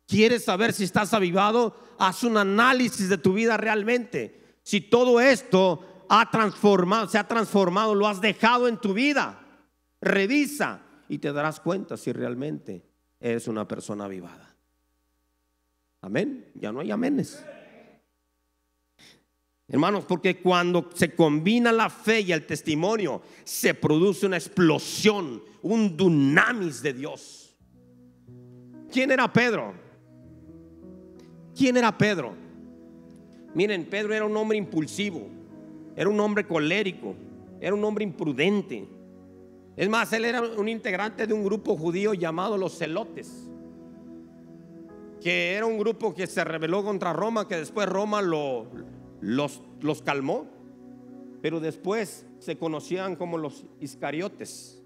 ¿Quieres saber si estás avivado? Haz un análisis de tu vida realmente. Si todo esto se ha transformado, lo has dejado en tu vida. Revisa y te darás cuenta si realmente eres una persona avivada. Amén. Ya no hay amenes, hermanos, porque cuando se combina la fe y el testimonio, se produce una explosión, un dunamis de Dios. ¿Quién era Pedro? ¿Quién era Pedro? Miren, Pedro era un hombre impulsivo, era un hombre colérico, era un hombre imprudente. Es más, él era un integrante de un grupo judío llamado los Zelotes, que era un grupo que se rebeló contra Roma, que después Roma los calmó, pero después se conocían como los iscariotes.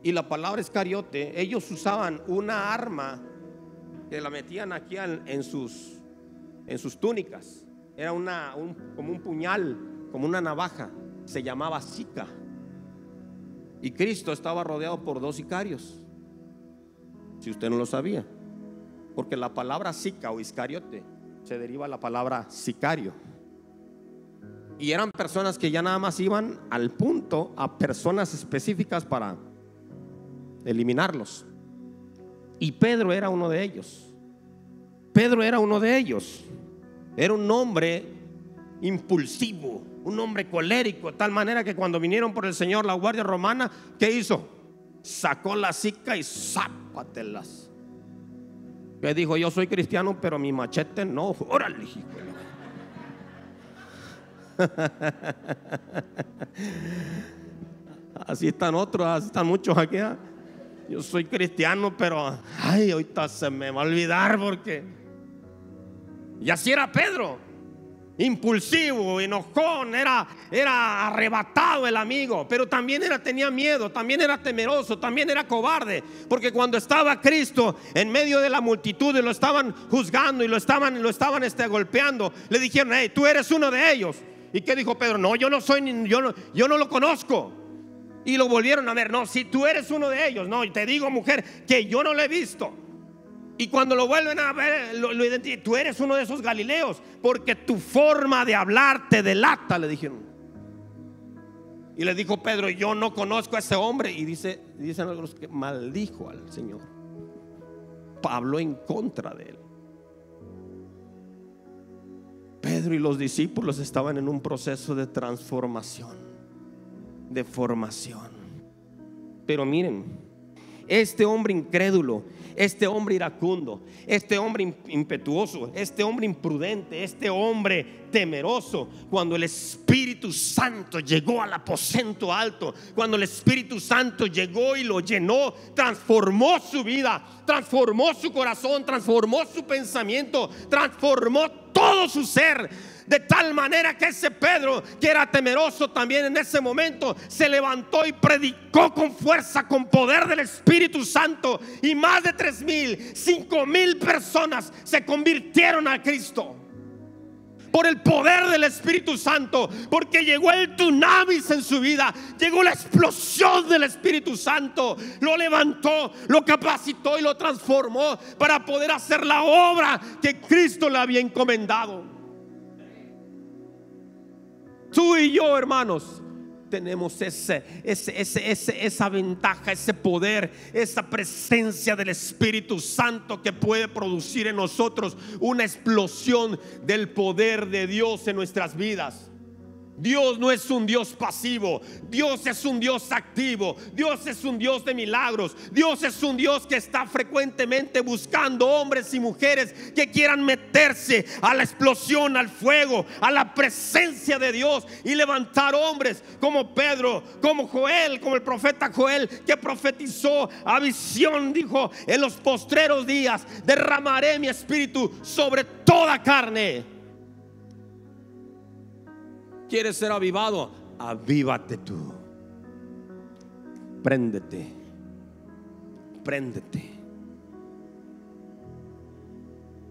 Y la palabra iscariote, ellos usaban una arma que la metían aquí en sus túnicas. Era como un puñal, como una navaja, se llamaba sica. Y Cristo estaba rodeado por 2 sicarios, si usted no lo sabía, porque la palabra sica o iscariote se deriva de la palabra sicario. Y eran personas que ya nada más iban al punto, a personas específicas para eliminarlos. Y Pedro era uno de ellos. Pedro era uno de ellos. Era un hombre impulsivo, un hombre colérico, de tal manera que cuando vinieron por el Señor la guardia romana, ¿qué hizo? Sacó la sica y zápatelas. Que dijo: yo soy cristiano, pero mi machete no. Órale, hijo. Así están otros, así están muchos aquí. Yo soy cristiano, pero ay, ahorita se me va a olvidar porque. Y así era Pedro, impulsivo, enojón, era arrebatado el amigo, pero también tenía miedo, también era temeroso, también era cobarde, porque cuando estaba Cristo en medio de la multitud y lo estaban juzgando y lo estaban golpeando, le dijeron: hey, tú eres uno de ellos. ¿Y qué dijo Pedro? No, yo no soy, yo no lo conozco. Y lo volvieron a ver: no, si tú eres uno de ellos. No, y te digo, mujer, que yo no lo he visto. Y cuando lo vuelven a ver, lo identifican: tú eres uno de esos galileos, porque tu forma de hablar te delata, le dijeron. Y le dijo Pedro: yo no conozco a ese hombre. Y dicen algunos que maldijo al Señor. Habló en contra de él. Pedro y los discípulos estaban en un proceso de transformación, de formación. Pero miren, este hombre incrédulo, este hombre iracundo, este hombre impetuoso, este hombre imprudente, este hombre temeroso, cuando el Espíritu Santo llegó al aposento alto, cuando el Espíritu Santo llegó y lo llenó, transformó su vida, transformó su corazón, transformó su pensamiento, transformó todo su ser. De tal manera que ese Pedro, que era temeroso también en ese momento, se levantó y predicó con fuerza, con poder del Espíritu Santo. Y más de 3,000, 5,000 personas se convirtieron a Cristo por el poder del Espíritu Santo, porque llegó el dunamis en su vida, llegó la explosión del Espíritu Santo, lo levantó, lo capacitó y lo transformó para poder hacer la obra que Cristo le había encomendado. Tú y yo, hermanos, tenemos esa ventaja, ese poder, esa presencia del Espíritu Santo que puede producir en nosotros una explosión del poder de Dios en nuestras vidas. Dios no es un Dios pasivo, Dios es un Dios activo, Dios es un Dios de milagros, Dios es un Dios que está frecuentemente buscando hombres y mujeres que quieran meterse a la explosión, al fuego, a la presencia de Dios y levantar hombres como Pedro, como Joel, como el profeta Joel, que profetizó a visión, dijo: en los postreros días derramaré mi espíritu sobre toda carne. ¿Quieres ser avivado? Avívate tú. Préndete. Préndete.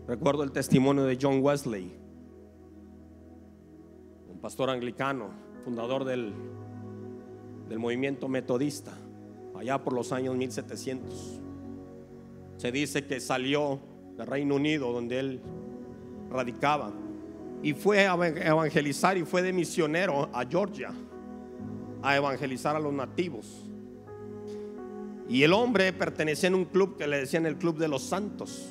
Recuerdo el testimonio de John Wesley, un pastor anglicano, fundador del movimiento metodista, allá por los años 1700. Se dice que salió del Reino Unido, donde él radicaba, y fue a evangelizar, y fue de misionero a Georgia a evangelizar a los nativos. Y el hombre pertenecía a un club que le decían el Club de los Santos,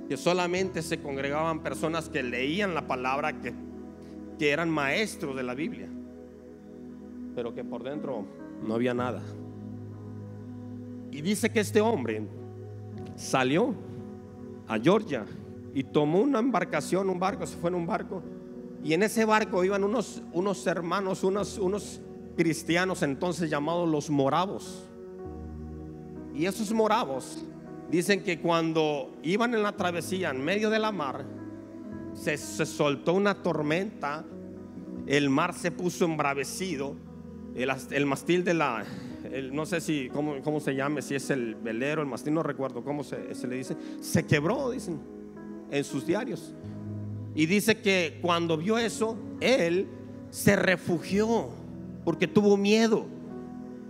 que solamente se congregaban personas que leían la palabra, que eran maestros de la Biblia, pero que por dentro no había nada. Y dice que este hombre salió a Georgia y tomó una embarcación, un barco, se fue en un barco, y en ese barco iban unos hermanos, unos cristianos entonces llamados los moravos. Y esos moravos dicen que cuando iban en la travesía en medio de la mar, se soltó una tormenta, el mar se puso embravecido, el mastil de no sé si cómo se llame, si es el velero, el mastil, no recuerdo cómo se le dice, se quebró, dicen en sus diarios. Y dice que cuando vio eso, él se refugió porque tuvo miedo.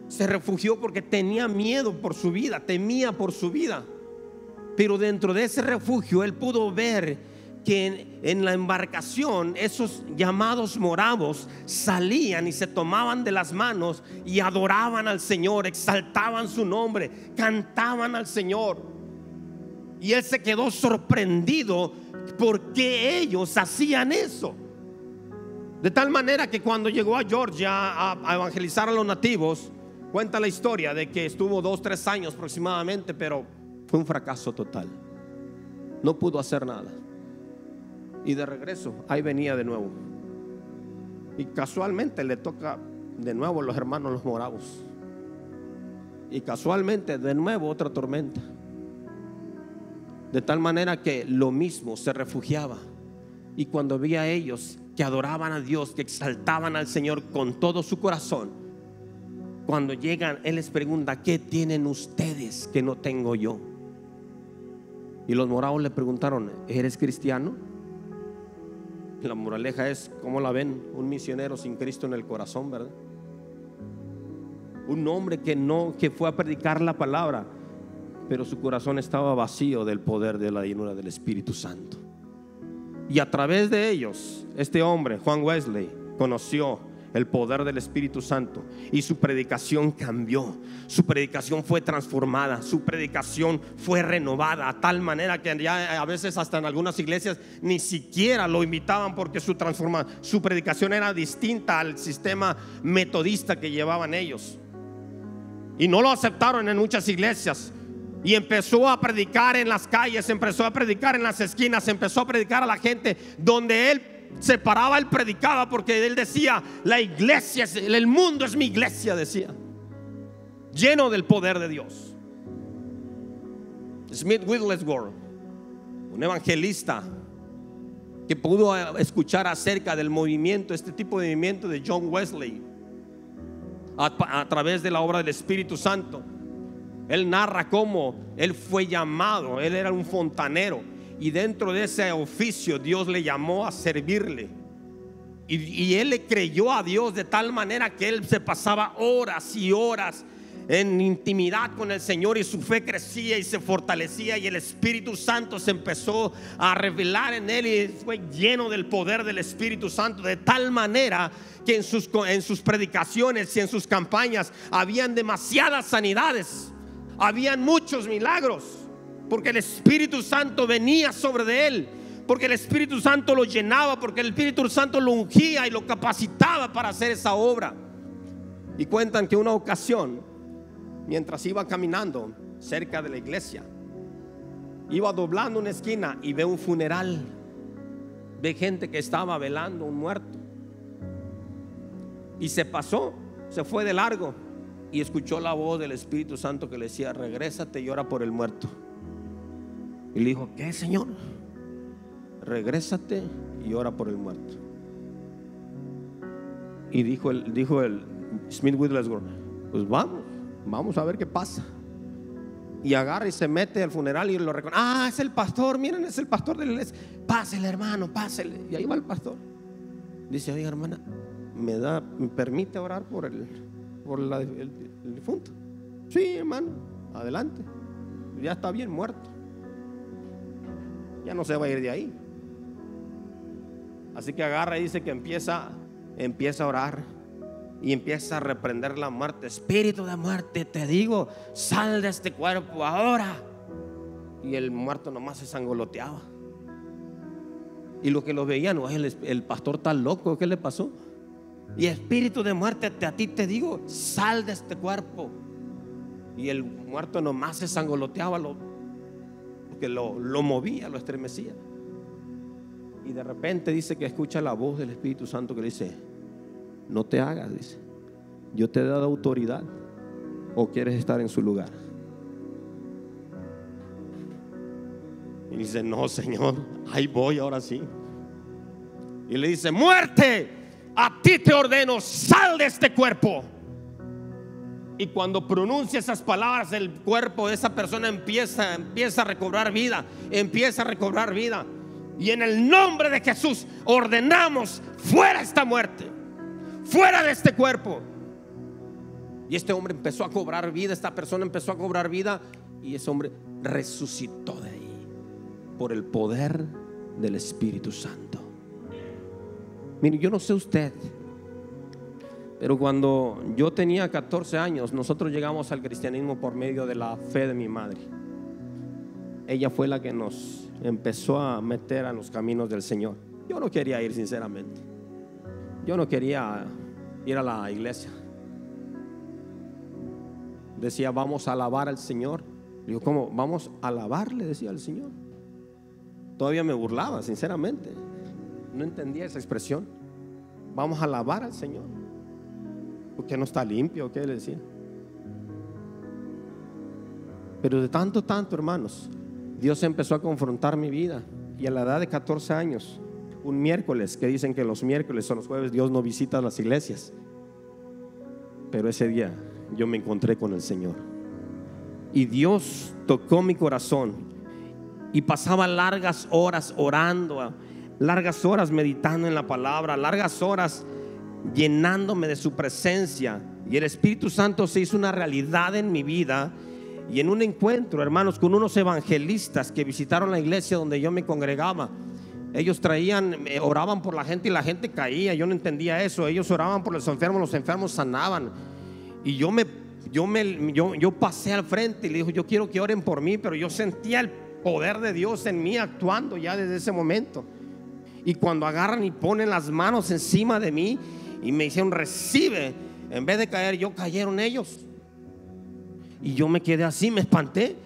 Se refugió porque tenía miedo por su vida, temía por su vida. Pero dentro de ese refugio él pudo ver que en la embarcación esos llamados moravos salían y se tomaban de las manos y adoraban al Señor, exaltaban su nombre, cantaban al Señor. Y él se quedó sorprendido porque ellos hacían eso. De tal manera que cuando llegó a Georgia a evangelizar a los nativos, cuenta la historia de que estuvo 2-3 años aproximadamente, pero fue un fracaso total. No pudo hacer nada. Y de regreso, ahí venía de nuevo. Y casualmente le toca de nuevo a los hermanos los moravos. Y casualmente de nuevo otra tormenta. De tal manera que lo mismo, se refugiaba. Y cuando veía a ellos que adoraban a Dios, que exaltaban al Señor con todo su corazón, cuando llegan, Él les pregunta: ¿qué tienen ustedes que no tengo yo? Y los moravos le preguntaron: ¿eres cristiano? La moraleja es, ¿cómo la ven? Un misionero sin Cristo en el corazón, ¿verdad? Un hombre que fue a predicar la palabra, pero su corazón estaba vacío del poder de la llenura del Espíritu Santo. Y a través de ellos, este hombre, Juan Wesley, conoció el poder del Espíritu Santo, y su predicación cambió, su predicación fue transformada, su predicación fue renovada, a tal manera que ya a veces hasta en algunas iglesias ni siquiera lo invitaban, porque su predicación era distinta al sistema metodista que llevaban ellos, y no lo aceptaron en muchas iglesias. Y empezó a predicar en las calles, empezó a predicar en las esquinas, empezó a predicar a la gente donde él se paraba, él predicaba, porque él decía: la iglesia, el mundo es mi iglesia, decía, lleno del poder de Dios. Smith Wigglesworth, un evangelista que pudo escuchar acerca del movimiento, este tipo de movimiento de John Wesley, a través de la obra del Espíritu Santo. Él narra cómo él fue llamado, él era un fontanero, y dentro de ese oficio Dios le llamó a servirle. Y él le creyó a Dios de tal manera que él se pasaba horas y horas en intimidad con el Señor, y su fe crecía y se fortalecía, y el Espíritu Santo se empezó a revelar en él, y fue lleno del poder del Espíritu Santo, de tal manera que en sus predicaciones y en sus campañas habían demasiadas sanidades, habían muchos milagros, porque el Espíritu Santo venía sobre de él, porque el Espíritu Santo lo llenaba, porque el Espíritu Santo lo ungía y lo capacitaba para hacer esa obra. Y cuentan que una ocasión, mientras iba caminando cerca de la iglesia, iba doblando una esquina y ve un funeral, ve gente que estaba velando un muerto, y se fue de largo, y escuchó la voz del Espíritu Santo que le decía: regrésate y ora por el muerto. Y le dijo: ¿qué, Señor? Regrésate y ora por el muerto. Y dijo el Smith Wigglesworth: pues vamos a ver qué pasa. Y agarra y se mete al funeral y lo reconoce. Ah, es el pastor, miren, es el pastor de la iglesia. Pásele, hermano, pásele. Y ahí va el pastor. Dice, oiga, hermana, ¿me permite orar por el difunto? Sí, hermano, adelante. Ya está bien muerto. Ya no se va a ir de ahí. Así que agarra y dice que empieza a orar y empieza a reprender la muerte. Espíritu de muerte, te digo, sal de este cuerpo ahora. Y el muerto nomás se sangoloteaba. Y lo que lo veían, no, el pastor está loco, ¿qué le pasó? Y espíritu de muerte, a ti te digo, sal de este cuerpo. Y el muerto nomás se sangoloteaba, porque lo movía, lo estremecía. Y de repente dice que escucha la voz del Espíritu Santo que le dice, no te hagas, dice, yo te he dado autoridad, o quieres estar en su lugar. Y dice, no, Señor, ahí voy, ahora sí. Y le dice, muerte, a ti te ordeno, sal de este cuerpo. Y cuando pronuncia esas palabras, el cuerpo de esa persona empieza a recobrar vida, empieza a recobrar vida. Y en el nombre de Jesús ordenamos, fuera esta muerte, fuera de este cuerpo. Y este hombre empezó a cobrar vida, esta persona empezó a cobrar vida, y ese hombre resucitó de ahí por el poder del Espíritu Santo. Mire, yo no sé usted, pero cuando yo tenía 14 años, nosotros llegamos al cristianismo por medio de la fe de mi madre. Ella fue la que nos empezó a meter a los caminos del Señor. Yo no quería ir, sinceramente. Yo no quería ir a la iglesia. Decía, vamos a alabar al Señor. Digo, ¿cómo? Vamos a alabarle, decía el Señor. Todavía me burlaba, sinceramente. No entendía esa expresión. Vamos a alabar al Señor. ¿Por qué no está limpio? ¿Qué le decía? Pero de tanto, hermanos, Dios empezó a confrontar mi vida. Y a la edad de 14 años, un miércoles, que dicen que los miércoles o los jueves Dios no visita las iglesias, pero ese día yo me encontré con el Señor. Y Dios tocó mi corazón. Y pasaba largas horas orando, largas horas meditando en la palabra, largas horas llenándome de su presencia. Y el Espíritu Santo se hizo una realidad en mi vida. Y en un encuentro, hermanos, con unos evangelistas que visitaron la iglesia donde yo me congregaba, ellos oraban por la gente y la gente caía. Yo no entendía eso. Ellos oraban por los enfermos sanaban. Y yo pasé al frente y le dije, yo quiero que oren por mí. Pero yo sentía el poder de Dios en mí actuando ya desde ese momento. Y cuando agarran y ponen las manos encima de mí y me hicieron recibe, en vez de caer cayeron ellos. Y yo me quedé así, me espanté.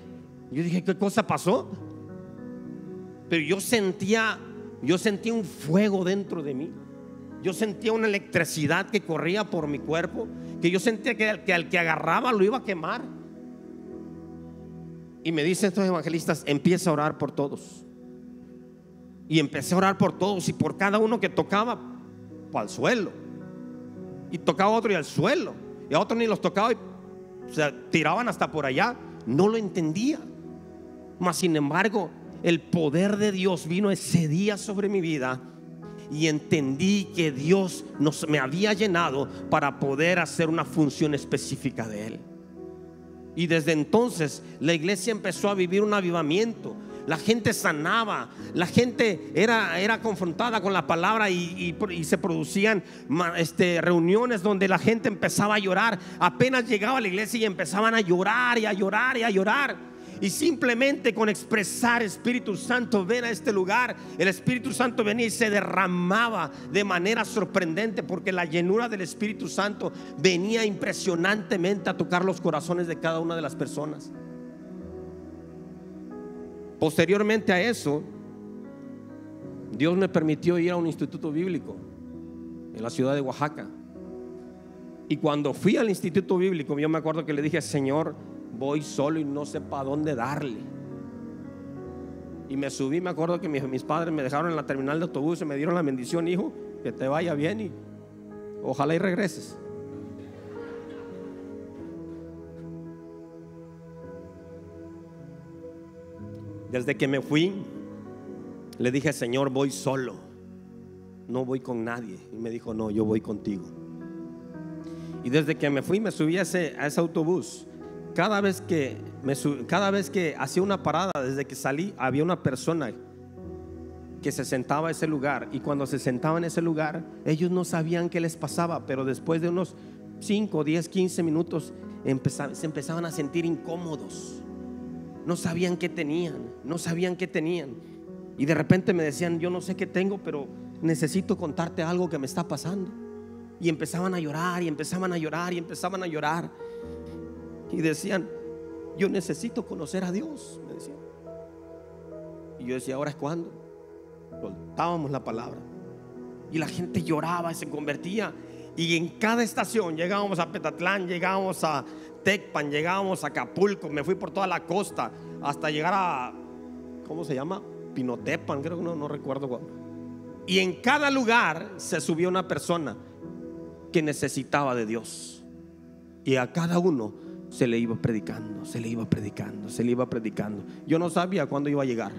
Yo dije, ¿qué cosa pasó? Pero yo sentía un fuego dentro de mí. Yo sentía una electricidad que corría por mi cuerpo, que yo sentía que al que agarraba lo iba a quemar. Y me dicen estos evangelistas, empieza a orar por todos. Y empecé a orar por todos y por cada uno que tocaba al suelo. Y tocaba a otro y al suelo. Y a otro ni los tocaba y tiraban hasta por allá. No lo entendía. Mas sin embargo, el poder de Dios vino ese día sobre mi vida. Y entendí que Dios me había llenado para poder hacer una función específica de Él. Y desde entonces la iglesia empezó a vivir un avivamiento. La gente sanaba, la gente era confrontada con la palabra y se producían reuniones donde la gente empezaba a llorar. Apenas llegaba a la iglesia y empezaban a llorar y a llorar y a llorar. Y simplemente con expresar, Espíritu Santo, ven a este lugar, el Espíritu Santo venía y se derramaba de manera sorprendente, porque la llenura del Espíritu Santo venía impresionantemente a tocar los corazones de cada una de las personas. Posteriormente a eso, Dios me permitió ir a un instituto bíblico en la ciudad de Oaxaca. Y cuando fui al instituto bíblico, yo me acuerdo que le dije, Señor, voy solo y no sé para dónde darle. Y me subí, me acuerdo que mis padres me dejaron en la terminal de autobús y me dieron la bendición, hijo, que te vaya bien y ojalá y regreses. Desde que me fui, le dije: Señor, voy solo, no voy con nadie. Y me dijo: no, yo voy contigo. Y desde que me fui, me subí a ese autobús. Cada vez que hacía una parada, desde que salí, había una persona que se sentaba a ese lugar. Y cuando se sentaba en ese lugar, ellos no sabían qué les pasaba, pero después de unos 5, 10, 15 minutos se empezaban a sentir incómodos. No sabían qué tenían, no sabían qué tenían. Y de repente me decían: yo no sé qué tengo, pero necesito contarte algo que me está pasando. Y empezaban a llorar, y empezaban a llorar, y empezaban a llorar. Y decían: yo necesito conocer a Dios, me decían. Y yo decía: ¿ahora es cuando? Soltábamos la palabra y la gente lloraba y se convertía. Y en cada estación, llegábamos a Petatlán, llegábamos a Tecpan, llegábamos a Acapulco, me fui por toda la costa hasta llegar a, ¿cómo se llama? Pinotepan, creo que no recuerdo cuál. Y en cada lugar se subió una persona que necesitaba de Dios, y a cada uno se le iba predicando, se le iba predicando, se le iba predicando. Yo no sabía cuándo iba a llegar.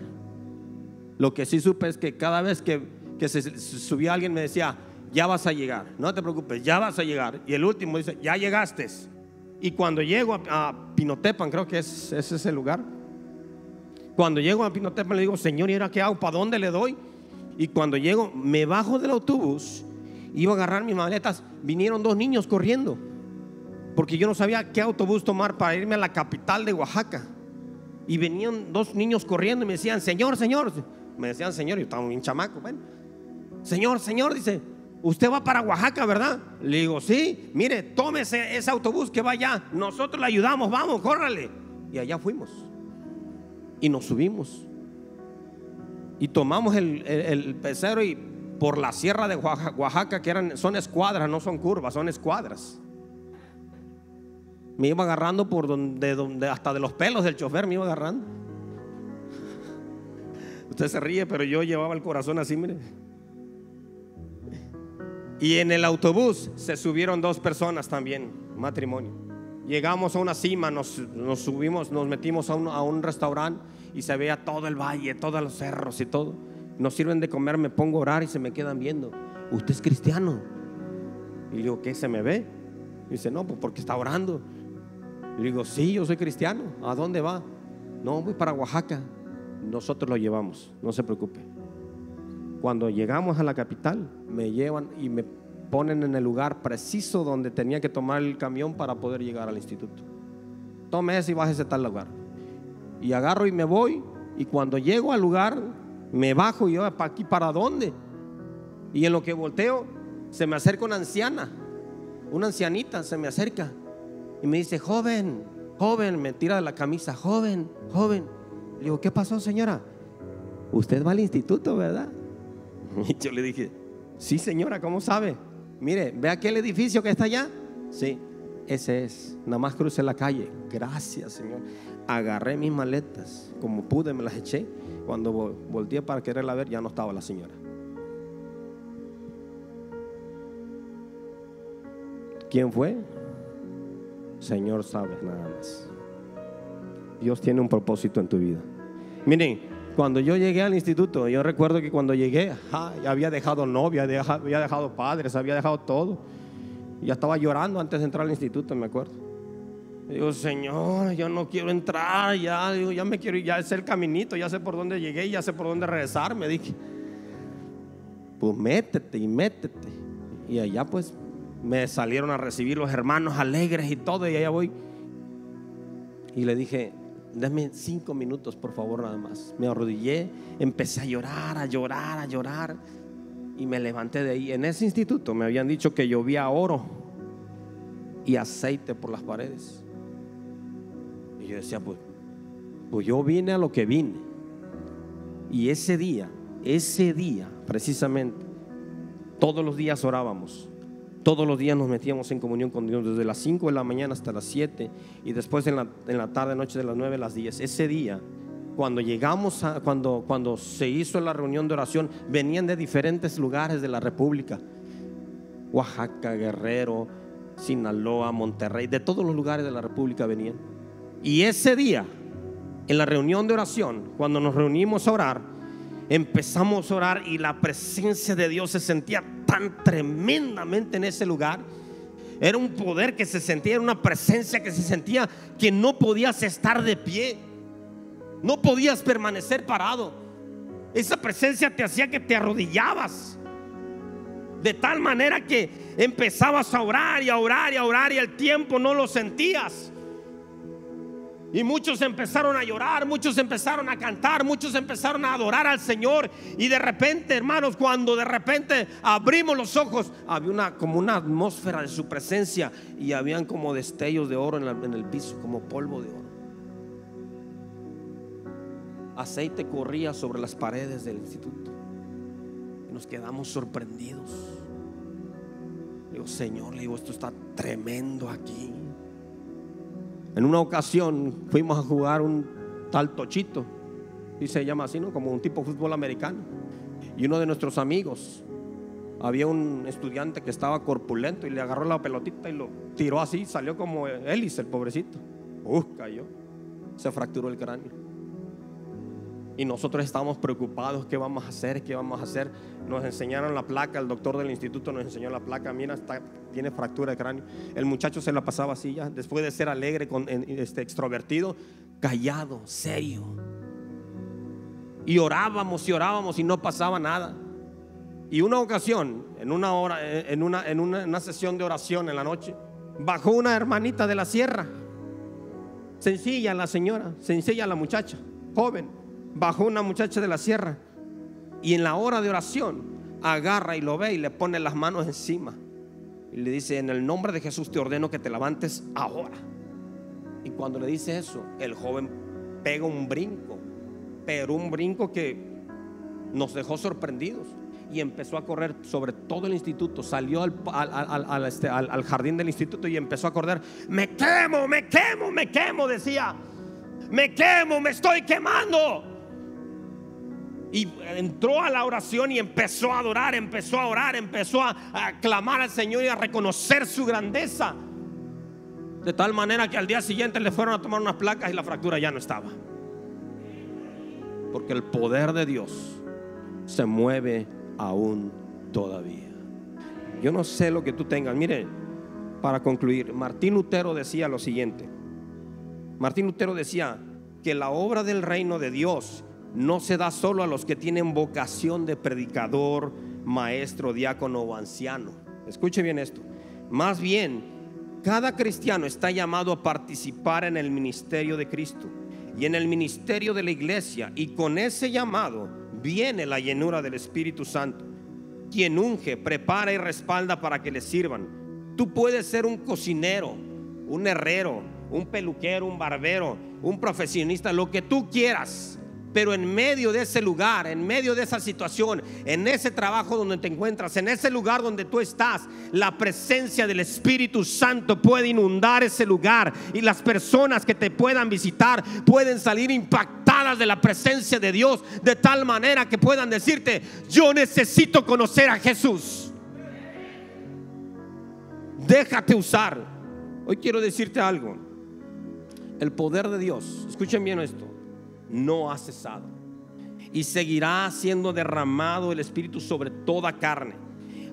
Lo que sí supe es que cada vez que se subía alguien me decía: ya vas a llegar, no te preocupes, ya vas a llegar. Y el último dice: ya llegaste. Y cuando llego a Pinotepan, creo que es ese lugar, cuando llego a Pinotepan le digo: Señor, ¿y ahora qué hago? ¿Para dónde le doy? Y cuando llego, me bajo del autobús, iba a agarrar mis maletas, vinieron 2 niños corriendo, porque yo no sabía qué autobús tomar para irme a la capital de Oaxaca. Y venían 2 niños corriendo y me decían: Señor, Señor. Me decían Señor, yo estaba bien chamaco. Bueno, Señor, Señor, dice: usted va para Oaxaca, ¿verdad? Le digo: sí, mire, tómese ese autobús que va allá, nosotros le ayudamos, vamos, córrale. Y allá fuimos y nos subimos y tomamos el pecero, y por la sierra de Oaxaca, que son escuadras, no son curvas, son escuadras. Me iba agarrando por donde hasta de los pelos del chofer me iba agarrando. Usted se ríe, pero yo llevaba el corazón así, mire. Y en el autobús se subieron 2 personas también, matrimonio. Llegamos a una cima, nos subimos, nos metimos a un restaurante y se veía todo el valle, todos los cerros y todo. Nos sirven de comer, me pongo a orar y se me quedan viendo: ¿usted es cristiano? Y le digo: ¿qué, se me ve? Y dice: no, pues porque está orando. Y le digo: sí, yo soy cristiano. ¿A dónde va? No, voy para Oaxaca. Nosotros lo llevamos, no se preocupe. Cuando llegamos a la capital, me llevan y me ponen en el lugar preciso donde tenía que tomar el camión para poder llegar al instituto. Tome ese y bájese a tal lugar. Y agarro y me voy. Y cuando llego al lugar, me bajo y yo: ¿para aquí? ¿Para dónde? Y en lo que volteo, se me acerca una anciana, una ancianita se me acerca y me dice: joven, joven, me tira de la camisa: joven, joven. Le digo: ¿qué pasó, señora? Usted va al instituto, ¿verdad? Y yo le dije: sí, señora, ¿cómo sabe? Mire, ve aquel edificio que está allá. Sí, ese es, nada más crucé la calle. Gracias, señor. Agarré mis maletas, como pude me las eché. Cuando volteé para quererla ver, ya no estaba la señora. ¿Quién fue? Señor sabe, nada más. Dios tiene un propósito en tu vida. Miren, cuando yo llegué al instituto, yo recuerdo que cuando llegué, ya había dejado novia, había dejado padres, había dejado todo. Ya estaba llorando antes de entrar al instituto, me acuerdo. Digo: Señor, yo no quiero entrar, ya, digo, ya me quiero ir, ya sé el caminito, ya sé por dónde llegué, ya sé por dónde regresar. Me dije: pues métete y métete. Y allá pues me salieron a recibir los hermanos alegres y todo, y allá voy. Y le dije: dame 5 minutos, por favor, nada más. Me arrodillé, empecé a llorar, a llorar, a llorar, y me levanté de ahí. En ese instituto me habían dicho que llovía oro y aceite por las paredes. Y yo decía: pues yo vine a lo que vine. Y ese día precisamente, todos los días orábamos. Todos los días nos metíamos en comunión con Dios, desde las 5 de la mañana hasta las 7, y después en la tarde, noche, de las 9 a las 10. Ese día, cuando llegamos cuando se hizo la reunión de oración, venían de diferentes lugares de la República: Oaxaca, Guerrero, Sinaloa, Monterrey, de todos los lugares de la República venían. Y ese día En la reunión de oración, cuando nos reunimos a orar, empezamos a orar y la presencia de Dios se sentía tan tremendamente en ese lugar. Era un poder que se sentía, era una presencia que se sentía que no podías estar de pie, no podías permanecer parado. Esa presencia te hacía que te arrodillabas, de tal manera que empezabas a orar y a orar y a orar, y el tiempo no lo sentías. Y muchos empezaron a llorar, muchos empezaron a cantar, muchos empezaron a adorar al Señor. Y de repente, hermanos, cuando de repente abrimos los ojos, había como una atmósfera de su presencia, y habían como destellos de oro en el piso, como polvo de oro. Aceite corría sobre las paredes del instituto y nos quedamos sorprendidos. Digo, Señor, le digo, esto está tremendo aquí. En una ocasión fuimos a jugar un tal Tochito, y se llama así, ¿no? Como un tipo de fútbol americano. Y uno de nuestros amigos, había un estudiante que estaba corpulento y le agarró la pelotita y lo tiró así, salió como hélice el pobrecito. Cayó, se fracturó el cráneo. Y nosotros estábamos preocupados, ¿qué vamos a hacer? ¿Qué vamos a hacer? Nos enseñaron la placa, el doctor del instituto nos enseñó la placa. Mira, tiene fractura de cráneo. El muchacho se la pasaba así ya, después de ser alegre, extrovertido, callado, serio. Y orábamos y no pasaba nada. Y una ocasión, en una sesión de oración en la noche, bajó una hermanita de la sierra. Sencilla la señora, sencilla la muchacha, joven. Bajó una muchacha de la sierra, y en la hora de oración agarra y lo ve y le pone las manos encima y le dice: en el nombre de Jesús te ordeno que te levantes ahora. Y cuando le dice eso, el joven pega un brinco, pero un brinco que nos dejó sorprendidos, y empezó a correr sobre todo el instituto. Salió al jardín del instituto y empezó a correr. Me quemo, decía. Me quemo, me estoy quemando. Y entró a la oración y empezó a adorar, empezó a orar, empezó a clamar al Señor y a reconocer su grandeza. De tal manera que al día siguiente le fueron a tomar unas placas y la fractura ya no estaba. Porque el poder de Dios se mueve aún todavía. Yo no sé lo que tú tengas. Mire, para concluir, Martín Lutero decía lo siguiente. Martín Lutero decía que la obra del reino de Dios no se da solo a los que tienen vocación de predicador, maestro, diácono o anciano. Escuche bien esto. Más bien, cada cristiano está llamado a participar en el ministerio de Cristo y en el ministerio de la iglesia, y con ese llamado viene la llenura del Espíritu Santo, quien unge, prepara y respalda para que le sirvan. Tú puedes ser un cocinero, un herrero, un peluquero, un barbero, un profesionista, lo que tú quieras. Pero en medio de ese lugar, en medio de esa situación, en ese trabajo donde te encuentras, en ese lugar donde tú estás, la presencia del Espíritu Santo puede inundar ese lugar, y las personas que te puedan visitar pueden salir impactadas de la presencia de Dios, de tal manera que puedan decirte: yo necesito conocer a Jesús. Déjate usar. Hoy quiero decirte algo. El poder de Dios, escuchen bien esto, no ha cesado, y seguirá siendo derramado el Espíritu sobre toda carne,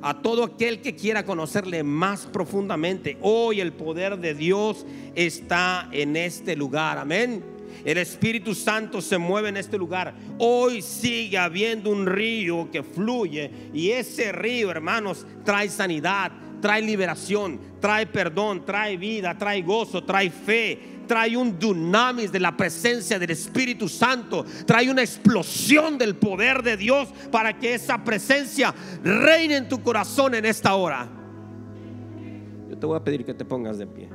a todo aquel que quiera conocerle más profundamente. Hoy el poder de Dios está en este lugar. Amén. El Espíritu Santo se mueve en este lugar. Hoy sigue habiendo un río que fluye, y ese río, hermanos, trae sanidad, trae liberación, trae perdón, trae vida, trae gozo, trae fe, trae un dunamis de la presencia del Espíritu Santo, trae una explosión del poder de Dios para que esa presencia reine en tu corazón en esta hora. Yo te voy a pedir que te pongas de pie.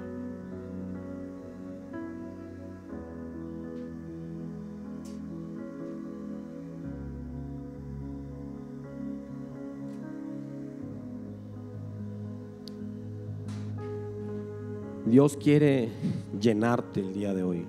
Dios quiere llenarte el día de hoy.